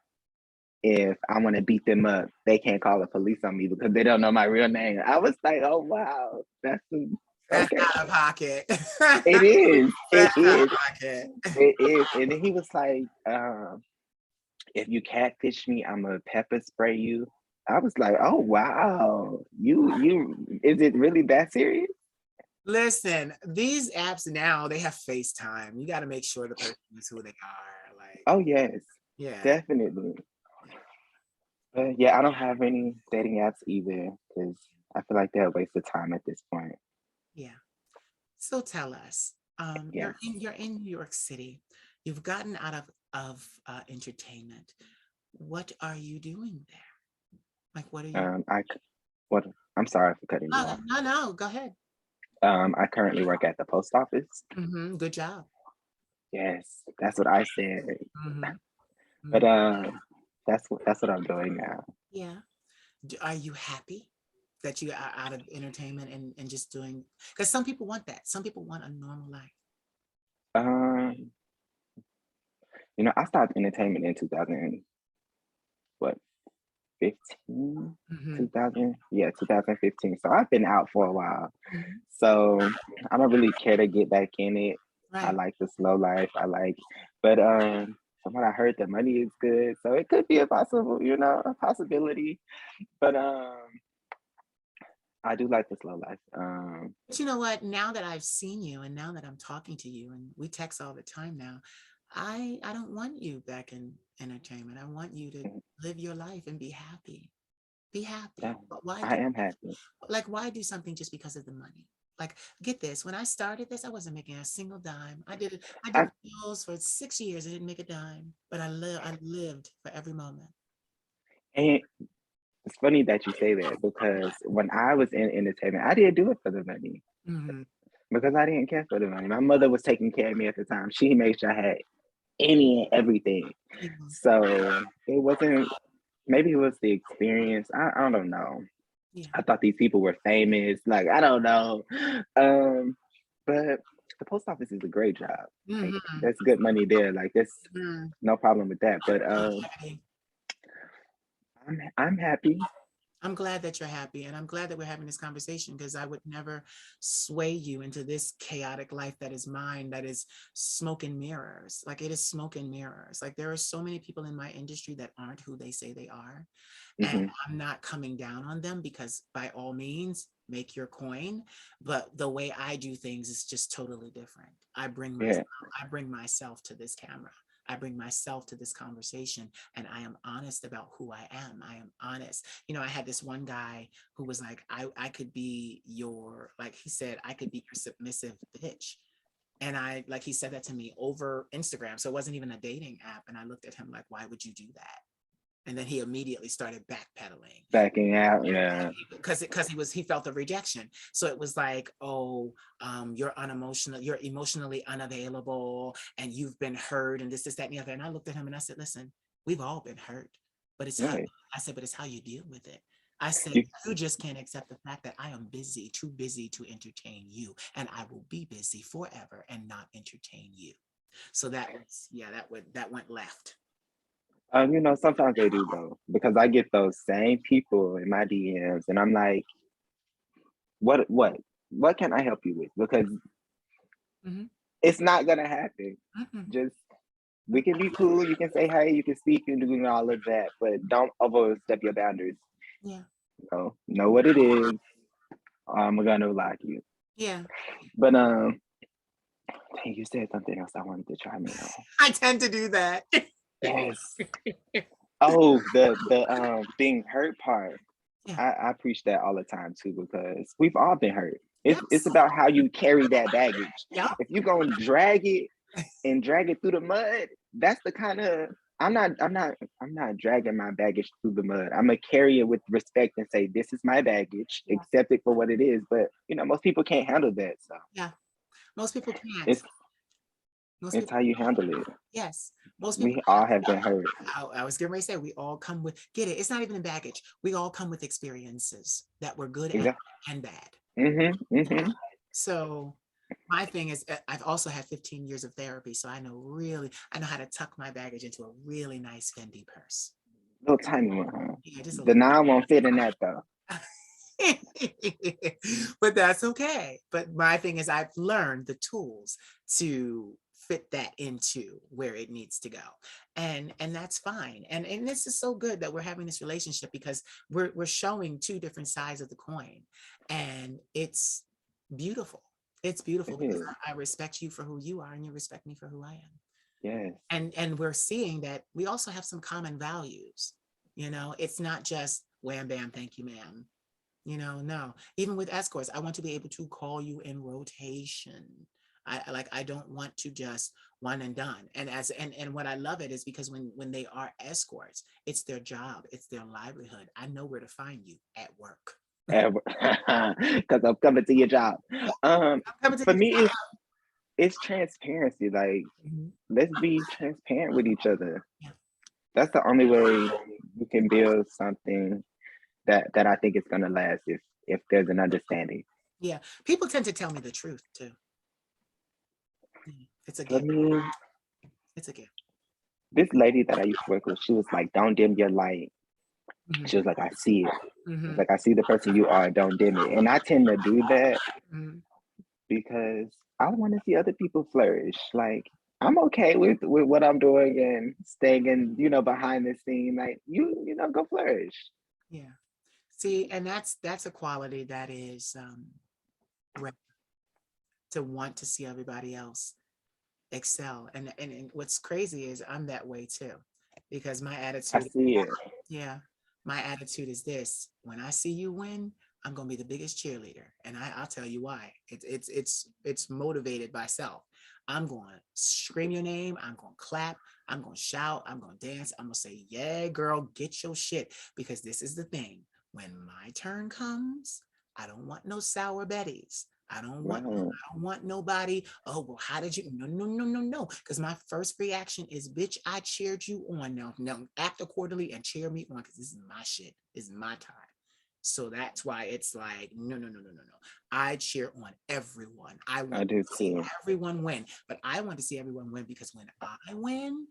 if I want to beat them up, they can't call the police on me because they don't know my real name. I was like, oh wow, That's okay. out of pocket. It is. It That's out of is. pocket. It is. And then he was like, if you catfish me, I'm gonna pepper spray you. I was like, oh wow. You is it really that serious? Listen, these apps now, they have FaceTime. You got to make sure the person is who they are. Like, Oh yes, yeah, definitely. But yeah, I don't have any dating apps either because I feel like they're a waste of time at this point. yeah. So tell us, Yes. you're in New York City. You've gotten out of entertainment. What are you doing there? Like, what are you? I what I'm sorry for cutting you Oh, off. no, no, go ahead. I currently work at the post office. Good job. Yes, that's what I said. hmm But that's what I'm doing now. Yeah. Are you happy that you are out of entertainment and just doing? Because some people want that. Some people want a normal life. Um, I stopped entertainment in 2000, what, 15? hmm 2000? Yeah, 2015. So I've been out for a while. hmm So I don't really care to get back in it. I Right. like the slow life. But from what I heard, the money is good. So it could be a possibility. But I do like the slow life. But you know what? Now that I've seen you and now that I'm talking to you and we text all the time now, I don't want you back in entertainment. I want you to live your life and be happy. Be Yeah, happy. But why I do am happy. why do something just because of the money? Like, get this. When I started this, I wasn't making a single dime. I I, did deals for 6 years. I didn't make a dime, but I lived for every moment. and it's funny that you say that because when I was in entertainment, I didn't do it for the money hmm because I didn't care for the money. My mother was taking care of me at the time. She made sure I had any and everything. Yeah. So it wasn't, maybe it was the experience. I don't know. Yeah. I thought these people were famous. Like, I don't know. Um, but the post office is a great job. Like, hmm there's good money there. Like, there's hmm no problem with that. But Okay. I'm happy. I'm glad that you're happy, and I'm glad that we're having this conversation, because I would never sway you into this chaotic life that is mine, that is smoke and mirrors. Like, it is smoke and mirrors. Like, there are so many people in my industry that aren't who they say they are. And Hmm. I'm not coming down on them, because by all means, make your coin. But the way I do things is just totally different. Yeah. I bring myself to this camera. I bring myself to this conversation, and I am honest about who I am. I am honest. I had this one guy who was like, I could be your, like he said, I could be your submissive bitch. And like, he said that to me over Instagram. So it wasn't even a dating app. And I looked at him like, why would you do that? And then he immediately started backpedaling, Backing out. Yeah. because he felt the rejection. So it was like, oh, you're unemotional, you're emotionally unavailable, and you've been hurt, and this, that, and the other. And I looked at him and I said, listen, we've all been hurt, but it's how, Right. I said, but it's how you deal with it. I said, You, you just can't accept the fact that I am busy, too busy to entertain you, and I will be busy forever and not entertain you. So that was, yeah, that went left. sometimes they do though, because I get those same people in my DMs, and I'm like, what can I help you with? Because Mhm. it's not gonna happen. Mhm. Just we can be cool. You can say hey. You can speak and do all of that, but don't overstep your boundaries. Yeah. Know what it is. I'm gonna like you. Yeah. But dang, you said something else I wanted to chime in on. I tend to do that. Yes. Oh, the being hurt part. Yeah. I preach that all the time too, because we've all been hurt. It's Yes. about how you carry that baggage. Yep. If you're gonna drag it and drag it through the mud, that's the kind of I'm not dragging my baggage through the mud. I'm gonna carry it with respect and say, this is my baggage, Yeah. accept it for what it is. But most people can't handle that. So Yeah. Most people can't. it's Most it's people, how you handle it. yes. Most people, We all have been hurt. I was getting ready to say, we all come with, get it. It's not even a baggage. We all come with experiences that were good Exactly. and bad. Mm-hmm. So my thing is, I've also had 15 years of therapy. So I know how to tuck my baggage into a really nice Fendi purse. Little tiny one, huh? Yeah, just a The little. nine won't fit in that though. But that's okay. But my thing is, I've learned the tools to fit that into where it needs to go, and that's fine. And this is so good that we're having this relationship, because we're showing two different sides of the coin, and it's beautiful. It's beautiful, It because is. I respect you for who you are, and you respect me for who I am. Yes. And we're seeing that we also have some common values. It's not just wham bam, thank you, ma'am. No. Even with escorts, I want to be able to call you in rotation. I don't want to just one and done. And what I love it is, because when they are escorts, it's their job, it's their livelihood. I know where to find you at work. Because I'm coming to your job. Um, I'm coming to for you. me, it's transparency. Like, Mhm. let's be transparent with each other. Yeah. That's the only way you can build something that I think is gonna last if there's an understanding. Yeah. People tend to tell me the truth too. Yeah. It's a For gift. me, It's a gift. this lady that I used to work with, she was like, "Don't dim your light." Mhm. She was like, "I see it." It's Mhm. like, "I see the person you are. Don't dim it." And I tend to do that Mhm. because I want to see other people flourish. Like, I'm okay with what I'm doing and staying in, behind the scene. Like, go flourish. Yeah. See, and that's a quality that is rare, to want to see everybody else excel. And what's crazy is I'm that way too, because my I attitude, see it. yeah, my attitude is this: when I see you win, I'm gonna be the biggest cheerleader, and I'll tell you why. It's motivated by self. I'm going to scream your name. I'm going to clap. I'm going to shout. I'm going to dance. I'm going to say, yeah, girl, get your shit. Because this is the thing. When my turn comes, I don't want no sour betties. Right. I don't want nobody. Oh, well, how did you? No, no, no, no, no. Because my first reaction is, bitch, I cheered you on. Now act accordingly and cheer me on, because this is my shit. This is my time. So that's why it's like, no, no, no, no, no, no. I cheer on everyone. I I want do to see too. everyone win, but I want to see everyone win, because when I win,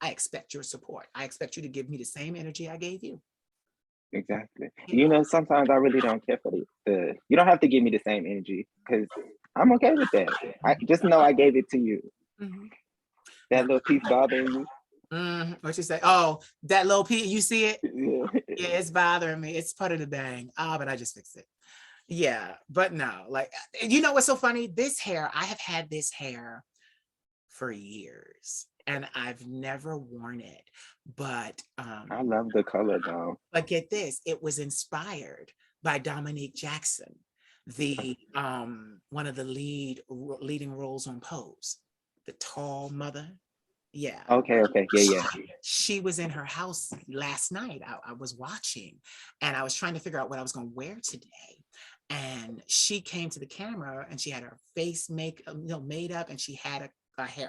I expect your support. I expect you to give me the same energy I gave you. exactly. You You know? know, sometimes I really don't care for the you don't have to give me the same energy because I'm okay with that. I just know I gave it to you. Mhm. That No. little piece bothering you. What you say? Oh, that little piece, you see it? Yeah. Yeah, it's bothering me. It's part of the bang. Oh, but I just fixed it. Yeah, but no, like, you know what's so funny? This hair, I have had this hair for years and I've never worn it. But I love the color though. get this, it was inspired by Dominique Jackson, the one of the leading roles on Pose, the tall mother. Yeah. Okay, okay, yeah, yeah. She was in her house last night. I was watching and I was trying to figure out what I was going to wear today. And she came to the camera and she had her face made up, and she had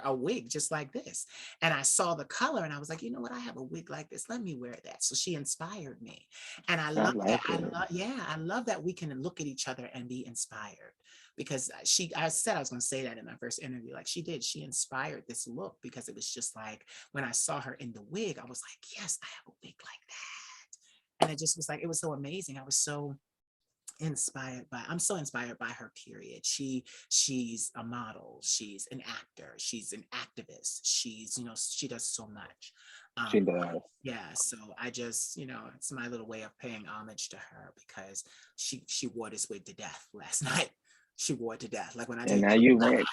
a wig just like this. And I saw the color and I was like, you know what? I have a wig like this. Let me wear that. So she inspired me. And I I love that. like it. I love that we can look at each other and be inspired, because I said I was going to say that in my first interview. Like, she inspired this look, because it was just like, when I saw her in the wig, I was like, yes, I have a wig like that. And it just was like, it was so amazing. I'm so inspired by her, period. She's a model, she's an actor, she's an activist, she does so much. She does. Yeah, so I just, it's my little way of paying homage to her, because she wore this wig to death last night. She wore it to death. Like, when I tell And now you went.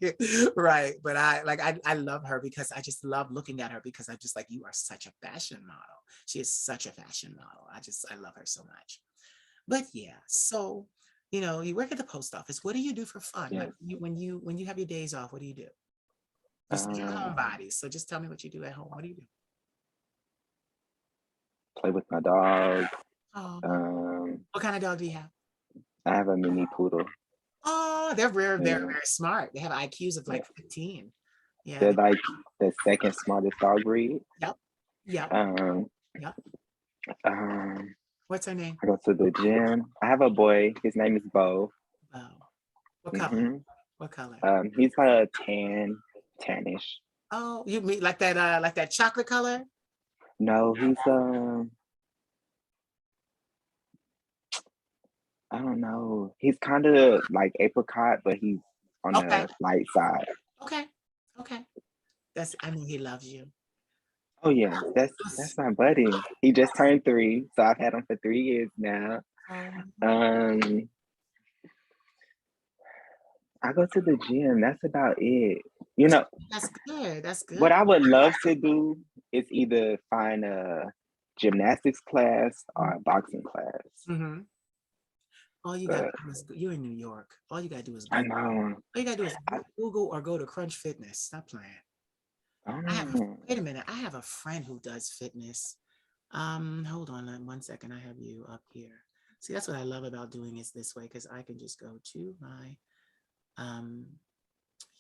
you, right. But I love her, because I just love looking at her, because I'm just like, you are such a fashion model. She is such a fashion model. I love her so much. But yeah, so you work at the post office. What do you do for fun? Like, Yes. when you have your days off, what do you do? You're a homebody, so just tell me what you do at home. What do you do? Play with my dog. Oh, Um, what kind of dog do you have? I have a mini poodle. Oh, they're very, very, Yeah, very smart. They have IQs of yeah. like 15. Yeah. They're like the second smartest dog breed. Yep. Yep. Um, Yep. um, What's her name? I go to the gym. I have a boy. His name is Bo. Oh, what color? hmm What color? He's a tannish. Oh, you mean like that chocolate color? No, he's I don't know. He's kind of like apricot, but he's on Okay. the light side. Okay. Okay. I mean, he loves you. Oh yeah, that's my buddy. He just turned 3, so I've had him for 3 years now. Um, Um, I go to the gym. That's about it. You know, that's good. That's what good. I would love to do is either find a gymnastics class or a boxing class. Mm-hmm. All you got to But do is you're in New York. All you got to do is I Google. know. All you got to do is I, Google or go to Crunch Fitness. Stop playing. oh, Wait a minute. I have a friend who does fitness. Hold on 1 second. I have you up here. See, that's what I love about doing it this way, because I can just go to my, um,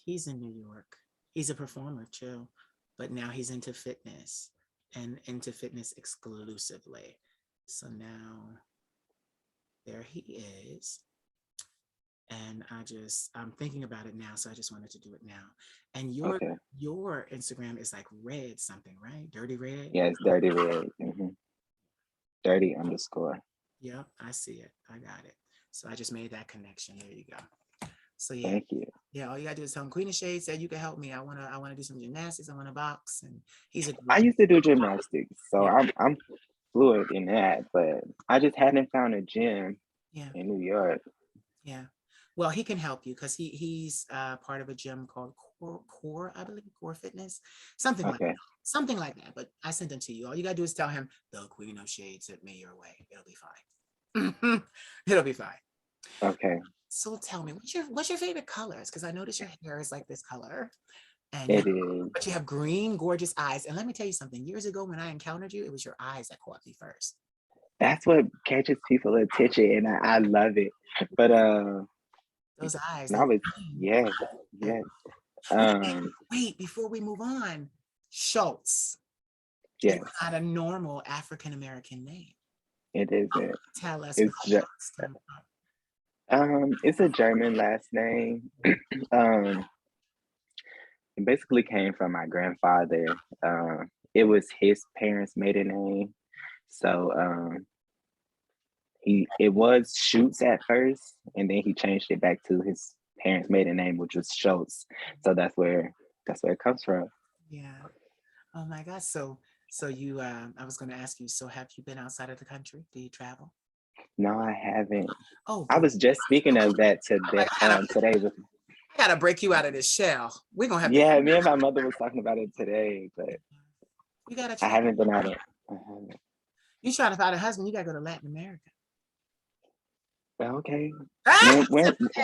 he's in New York. He's a performer too, but now he's into fitness, and into fitness exclusively. So now there he is. And I'm thinking about it now, so I just wanted to do it now. And okay. your Instagram is like red something, right? Dirty red. Yeah, it's dirty red. 30_. Yep, I see it. I got it. So I just made that connection. There you go. So yeah, Thank you. yeah. All you gotta do is tell him Queen of Shade said you can help me. I wanna do some gymnastics. I want to box, and he's a I used to do gymnastics, so yeah, I'm fluid in that, but I just hadn't found a gym yeah, in New York. yeah. Well, he can help you, because he's part of a gym called Core, I believe, Core Fitness, something like Okay. something like that. But I sent them to you. All you gotta do is tell him the Queen of Shade sent me your way. It'll be fine. It'll be fine. Okay. So tell me, what's your favorite colors? Because I noticed your hair is like this color, and It is. but you have green, gorgeous eyes. And let me tell you something. Years ago, when I encountered you, it was your eyes that caught me first. That's what catches people's attention, and I love it. But Those eyes, and I those was green. yes, yes. Um, Wait, before we move on, Schultz is yes, not a normal African American name. it is it. Tell us where It's just Schultz comes from. it's a German last name. um, it basically came from my grandfather. It was his parents' maiden name, So it was Schultz at first, and then he changed it back to his parents' maiden name, which was Schultz. So that's where it comes from. Yeah. Oh my gosh. So you I was going to ask you, so have you been outside of the country? Do you travel? No, I haven't. Oh I boy. was just speaking of that Like today with I gotta break you out of this shell. We're gonna have to yeah, me and my mother was talking about it today, but you gotta I try. haven't been out it. I haven't. You trying to find a husband, you gotta go to Latin America. Okay. Ah!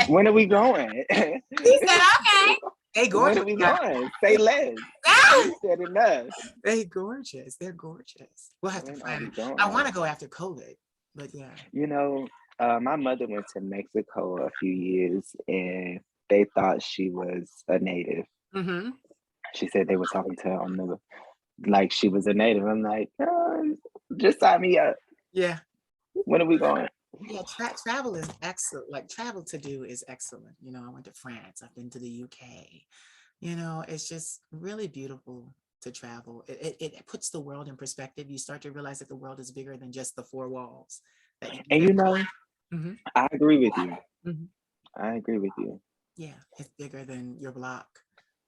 When are we going? He said, okay. They When gorgeous. are we going? Say less. Ah! You said enough. They gorgeous. They're gorgeous. We'll have to When are plan we it. I want going? to go after COVID, but yeah. You know, my mother went to Mexico a few years and they thought she was a native. Mm-hmm. She said they were talking to her on the like she was a native. I'm like, just sign me up. Yeah. When are we going? Yeah, travel is excellent. Like travel to do is excellent. You know, I went to France. I've been to the UK. You know, it's just really beautiful to travel. It puts the world in perspective. You start to realize that the world is bigger than just the four walls that you And live you know, in. Mm-hmm. I agree with you. Mm-hmm. I agree with you. Yeah, it's bigger than your block,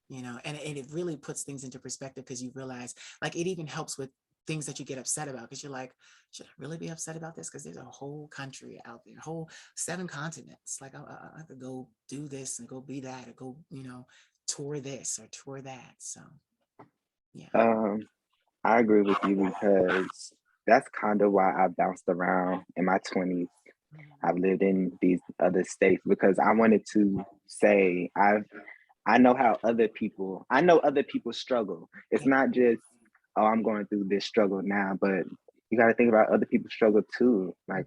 you know, and it really puts things into perspective because you realize, like, it even helps with things that you get upset about because you're like, should I really be upset about this? Because there's a whole country out there, whole 7 continents. Like, I could go do this and go be that, or go, you know, tour this or tour that. So, yeah. I agree with you because that's kind of why I bounced around in my 20s. I've lived in these other states because I wanted to say I know how I know other people struggle. It's Yeah, not just, oh, I'm going through this struggle now, but you got to think about other people's struggle too. Like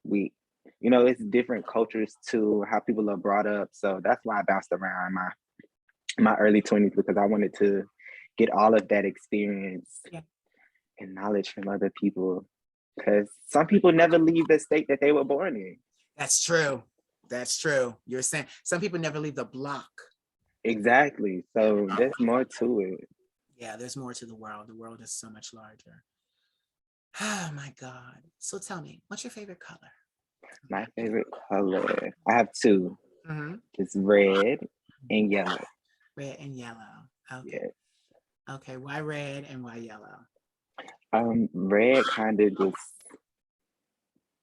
we, it's different cultures too, how people are brought up. So that's why I bounced around in my early 20s because I wanted to get all of that experience yeah. and knowledge from other people. Because some people never leave the state that they were born in. That's true. That's true. You're saying some people never leave the block. Exactly. So there's more to it. Yeah, there's more to the world. The world is so much larger. Oh my God. So tell me, what's your favorite color? My favorite color, I have two. Mm-hmm. It's red and yellow. Red and yellow. Okay. Yeah. Okay. Why red and why yellow? Red kind of just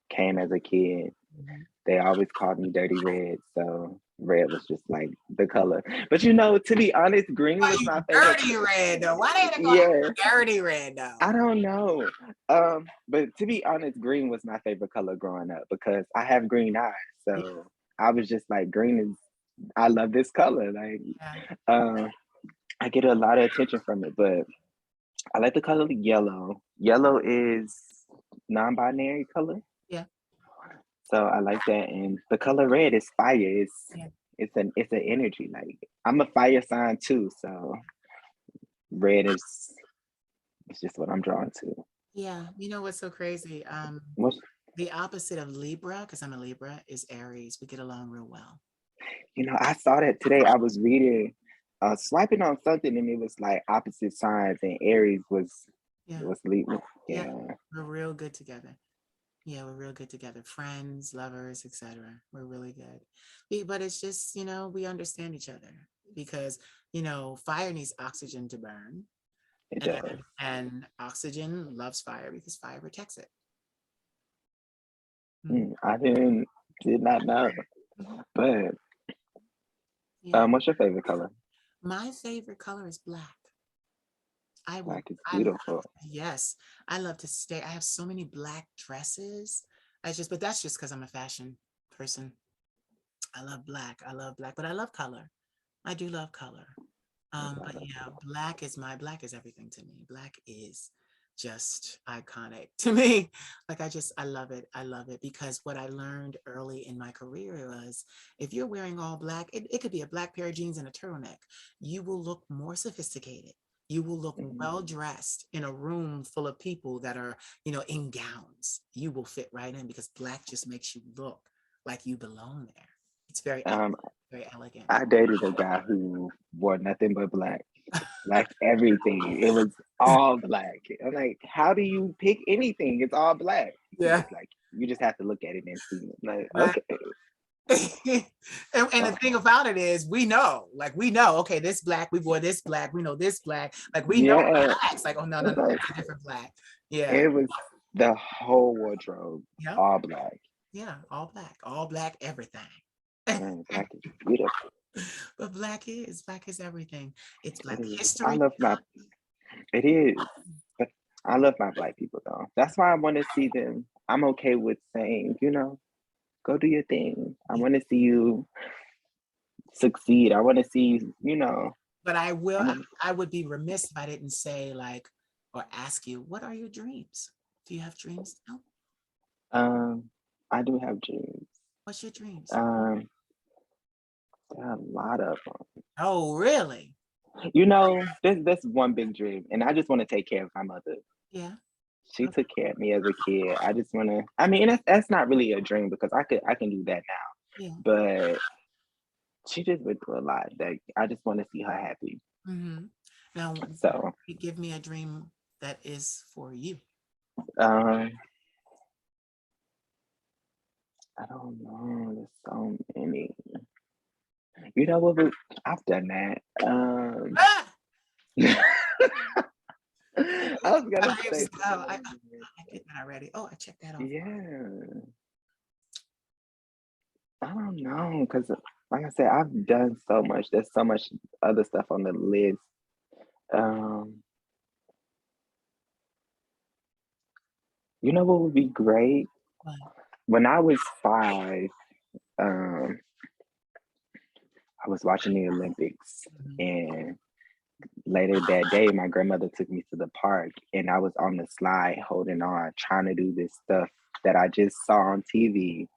came as a kid. Mm-hmm. They always called me Dirty Red, so red was just like the color. But to be honest, green Why was you my favorite. dirty red though? Why they call Yeah, you dirty red though? I don't know. But to be honest, green was my favorite color growing up because I have green eyes. Yeah. So I was just like, green is, I love this color. Like, um, I get a lot of attention from it, but I like the color yellow. Yellow is non-binary color. Yeah. So I like that. And the color red is fire. Yeah. It's an energy. Like I'm a fire sign too. So red is it's just what I'm drawn to. Yeah. You know what's so crazy? What The opposite of Libra, because I'm a Libra, is Aries. We get along real well. I saw that today. I was reading, swiping on something, and it was like opposite signs, and Aries Yeah. was Libra. Yeah. Yeah, We're real good together. Yeah, we're real good together. Friends, lovers, etc. We're really good. But it's just, you know, we understand each other because, you know, fire needs oxygen to burn. it And, does. and oxygen loves fire because fire protects it. Mhm. I did not know. Mhm. But Yeah. what's your favorite color? My favorite color is black. I will, Black is I love, beautiful. yes, I love to stay. I have so many black dresses. But that's just because I'm a fashion person. I love black. I love black, but I love color. I do love color. But yeah, black is everything to me. Black is just iconic to me. Like I love it. I love it because what I learned early in my career was if you're wearing all black, it could be a black pair of jeans and a turtleneck. You will look more sophisticated. You will look Mhm. well dressed in a room full of people that are, you know, in gowns. You will fit right in because black just makes you look like you belong there. It's very, Um, very elegant. I dated a guy who wore nothing but black. Like everything. It was all black. I'm like, how do you pick anything? It's all black. Yeah. It's like, you just have to look at it and see it. Like, Right. okay. And the thing about it is we know, okay, this black, we wore this black, we know this black, like we know Yeah. blacks. Like, oh no, no, It's no, like, that's a different black. Yeah. it was the whole wardrobe, Yeah. all black. Yeah. All black, everything. Man, black is beautiful. But black is everything. It's It Black is. I History. love it is. But I love my black people though. That's why I want to see them. I'm okay with saying, go do your thing. I want to see you succeed. I want to see, But I would be remiss if I didn't say or ask you, what are your dreams? Do you have dreams now? I do have dreams. What's your dreams? There are a lot of them. Oh, really? There's one big dream, and I just want to take care of my mother. Yeah. She took care of me as a kid. I just want to. I mean, that's not really a dream because I can do that now. Yeah. But she just went through a lot. That I just want to see her happy. Mm-hmm. Now, So, give me a dream that is for you. I don't know. There's so many. You know what? I've done that. I was gonna say. I did that already. Oh, I checked that off. Yeah. I don't know, because like I said, I've done so much. There's so much other stuff on the list. You know what would be great? What? When I was 5, I was watching the Olympics, and later that day, my grandmother took me to the park, and I was on the slide holding on, trying to do this stuff that I just saw on TV.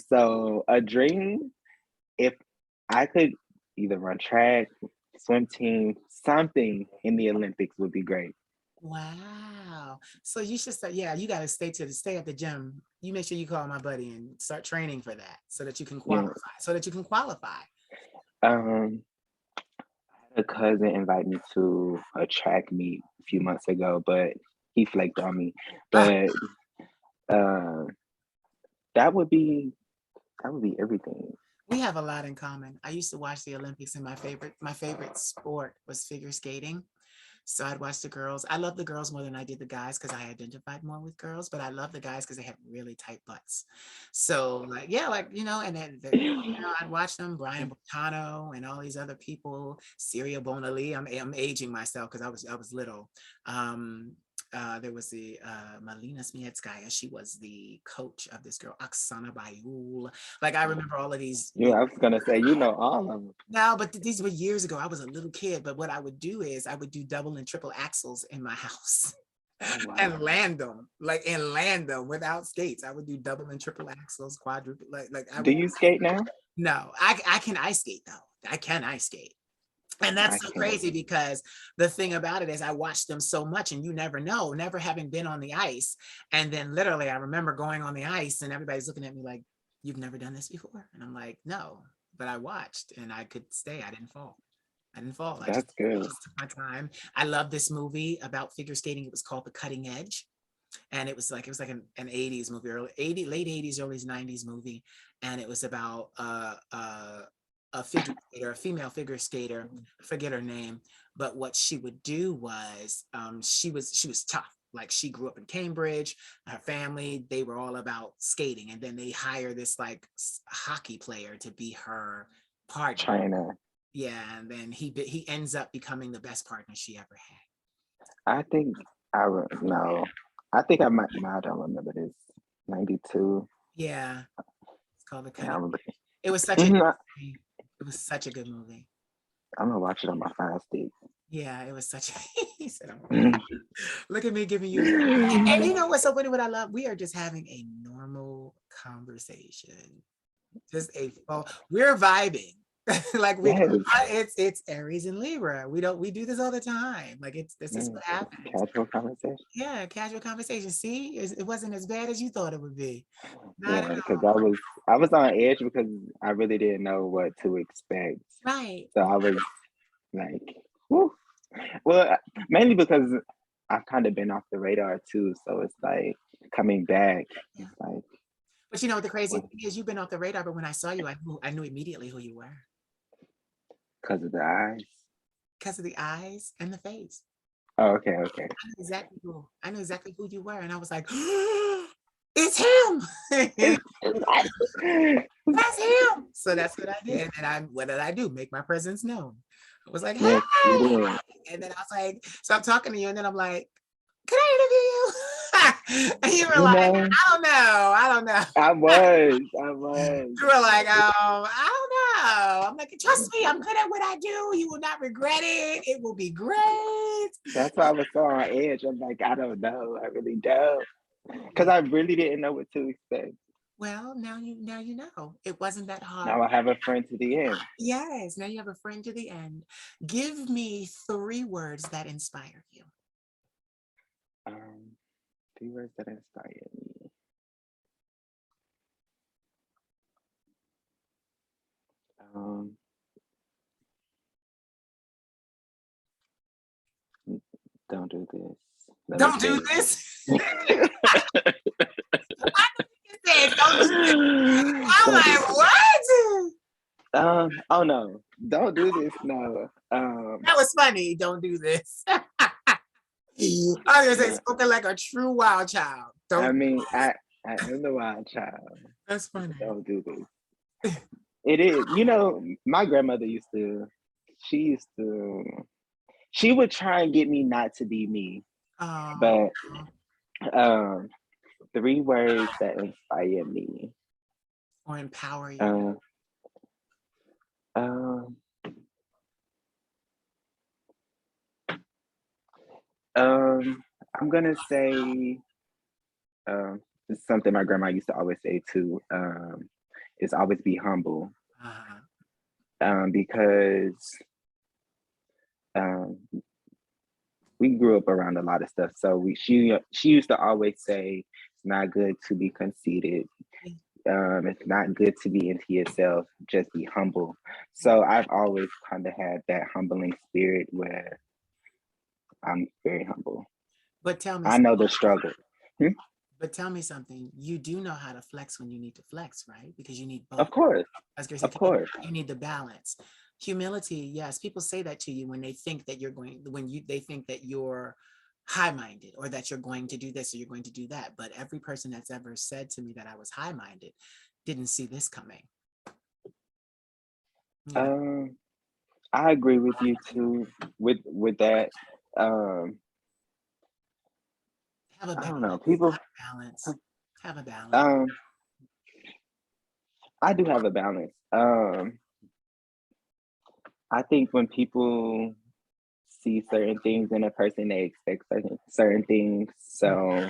So a dream, if I could either run track, swim team, something in the Olympics would be great. Wow. So you should start. Yeah, you got to stay at the gym. You make sure you call my buddy and start training for that so that you can qualify. Yeah. So that you can qualify. I had a cousin invite me to a track meet a few months ago, but he flaked on me. But that would be everything. We have a lot in common. I used to watch the Olympics, and my favorite sport was figure skating. So I'd watch the girls. I love the girls more than I did the guys because I identified more with girls, but I love the guys because they have really tight butts. So and then I'd watch them, Brian Boitano and all these other people, Syria Bonali. I'm aging myself because I was little. There was the Malina Smietskaya. She was the coach of this girl, Oksana Bayul. I remember all of these. Yeah, I was gonna say, all of them. No, but these were years ago. I was a little kid, but what I would do is I would do double and triple axles in my house. Oh, wow. And land them without skates. I would do double and triple axles, quadruple. Do you skate now? No, I can ice skate though. I can ice skate. And that's so crazy because the thing about it is I watched them so much, and you never know, never having been on the ice. And then literally I remember going on the ice and everybody's looking at me like, you've never done this before? And I'm like, no, but I watched and I could stay. I didn't fall. That's good. I just took my time. I love this movie about figure skating. It was called The Cutting Edge. And it was like an 80s movie, late 80s, early 90s movie. And it was about a female figure skater, I forget her name, but what she would do was she was tough. Like, she grew up in Cambridge, her family, they were all about skating, and then they hire this hockey player to be her partner. China. Yeah, and then he ends up becoming the best partner she ever I had. think I might. I don't remember this. 92. Yeah, it's called The Cutting. Yeah, it was such a good movie. I'm gonna watch it on my Fire Stick. Yeah, it was such a. He said, "Look at me giving you." And you know what's so funny? What I love, we are just having a normal conversation. We're vibing. It's Aries and Libra. We do this all the time. This is what happens. Casual conversation. Yeah, casual conversation. See, it wasn't as bad as you thought it would be. Yeah, because I was on edge because I really didn't know what to expect. Right. So I was like, Whew. Well, mainly because I've kind of been off the radar too. So it's like coming back. Yeah. It's like, But you know, the crazy what? thing is you've been off the radar, but when I saw you, I knew immediately who you were Because of the eyes. because of the eyes and the face. Oh, okay, okay. I knew exactly who you were. And I was like, it's him. That's him. So that's what I did. And what did I do? Make my presence known. I was like, Yes, you hey. did. And then I was like, so I'm talking to you. And then I'm like, can I interview you? And you were You like, know, I don't know. I was. You were like, I don't know. I'm like, trust me, I'm good at what I do. You will not regret it. It will be great. That's why I was so on edge. I'm like, I don't know. I really don't. Because I really didn't know what to expect. Well, now you know. It wasn't that hard. Now I have a friend to the end. Yes, now you have a friend to the end. Give me 3 words that inspire you. Um, 3 words that inspire me. Um, don't do this. Let me Don't do think. this. Said, don't do this. I'm Don't do like, this. what? Oh no, don't do this. No. That was funny. Don't do this. I was gonna say, Yeah. spoken like a true wild child. I Don't. mean, I am the wild child. That's funny. Don't do this. It is. You know, my grandmother used to. She used to. She would try and get me not to be me, Oh, but um, 3 words that inspire me. or empower you. Um, um, I'm gonna say it's something my grandma used to always say too. Is always be humble. Uh-huh. Because um, we grew up around a lot of stuff. So she used to always say it's not good to be conceited. It's not good to be into yourself. Just be humble. So I've always kind of had that humbling spirit where I'm very humble. But tell me I know the struggle. Hmm? But tell me something. You do know how to flex when you need to flex, right? Because you need Of both. course, As Gracie, of course. you need the balance. Humility, yes. People say that to you when they think that they think that you're high-minded or that you're going to do this or you're going to do that. But every person that's ever said to me that I was high-minded didn't see this coming. Yeah. I agree with you too. With that, Have a I don't balance. know. People, Have a balance. um, I do have a balance. I think when people see certain things in a person, they expect certain things. So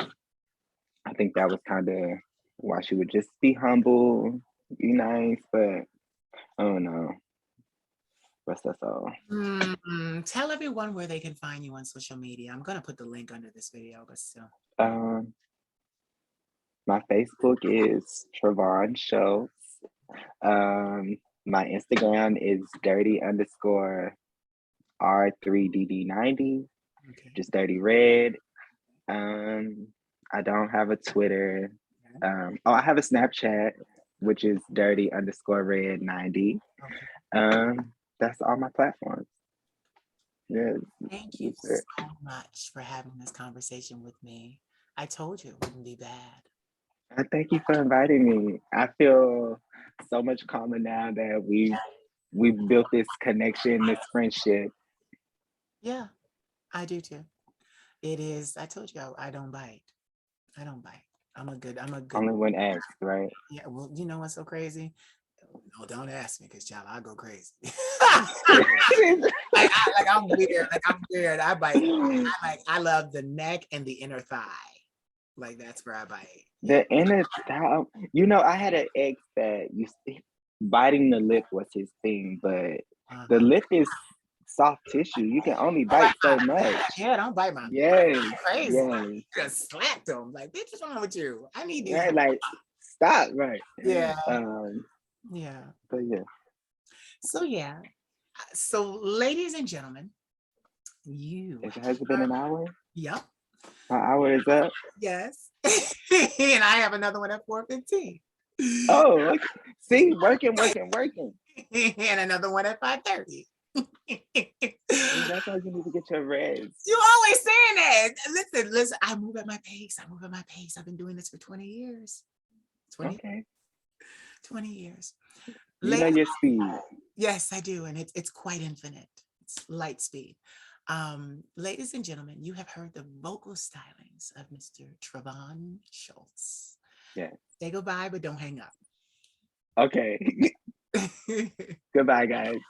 I think that was kind of why she would just be humble, be nice, but I don't know. That's all. Tell everyone where they can find you on social media. I'm going to put the link under this video, but still. Um, my Facebook is Travon Schultz. My Instagram is dirty_R3DD90, Okay. just dirty red. I don't have a Twitter. I have a Snapchat, which is dirty_red90. Okay. That's all my platforms. Yeah. Thank you so much for having this conversation with me. I told you it wouldn't be bad. Thank you for inviting me. I feel so much calmer now that we've built this connection, this friendship. Yeah, I do too. It is, I told you I don't bite. I don't bite. I'm a good. Only when asked, right? Yeah, well, you know what's so crazy? No, don't ask me, because child, I'll go crazy. I'm weird. I'm weird. I bite. I love the neck and the inner thigh. Like that's where I bite. Yeah. The inner thigh. I had an ex that biting the lip was his thing, but the lip is soft tissue. You can only bite so much. Yeah, don't bite my. Yes, Crazy. yes. Just slapped him. Like, bitch, what's wrong with you? I need these. Right, like stop, right? Yeah. Yeah. But yeah. So yeah. So, ladies and gentlemen, You. It has been an hour. Yep. My hour is up. Yes. And I have another one at 4:15. Oh, okay. See, working. And another one at 5:30. That's why you need to get your rest. You always saying that. Listen, I move at my pace. I've been doing this for 20 years. 20 years. You know your speed. Yes, I do. And it's quite infinite. It's light speed. Ladies and gentlemen, you have heard the vocal stylings of Mr. Travon Schultz. Yeah. Say goodbye, but don't hang up. Okay. Goodbye, guys.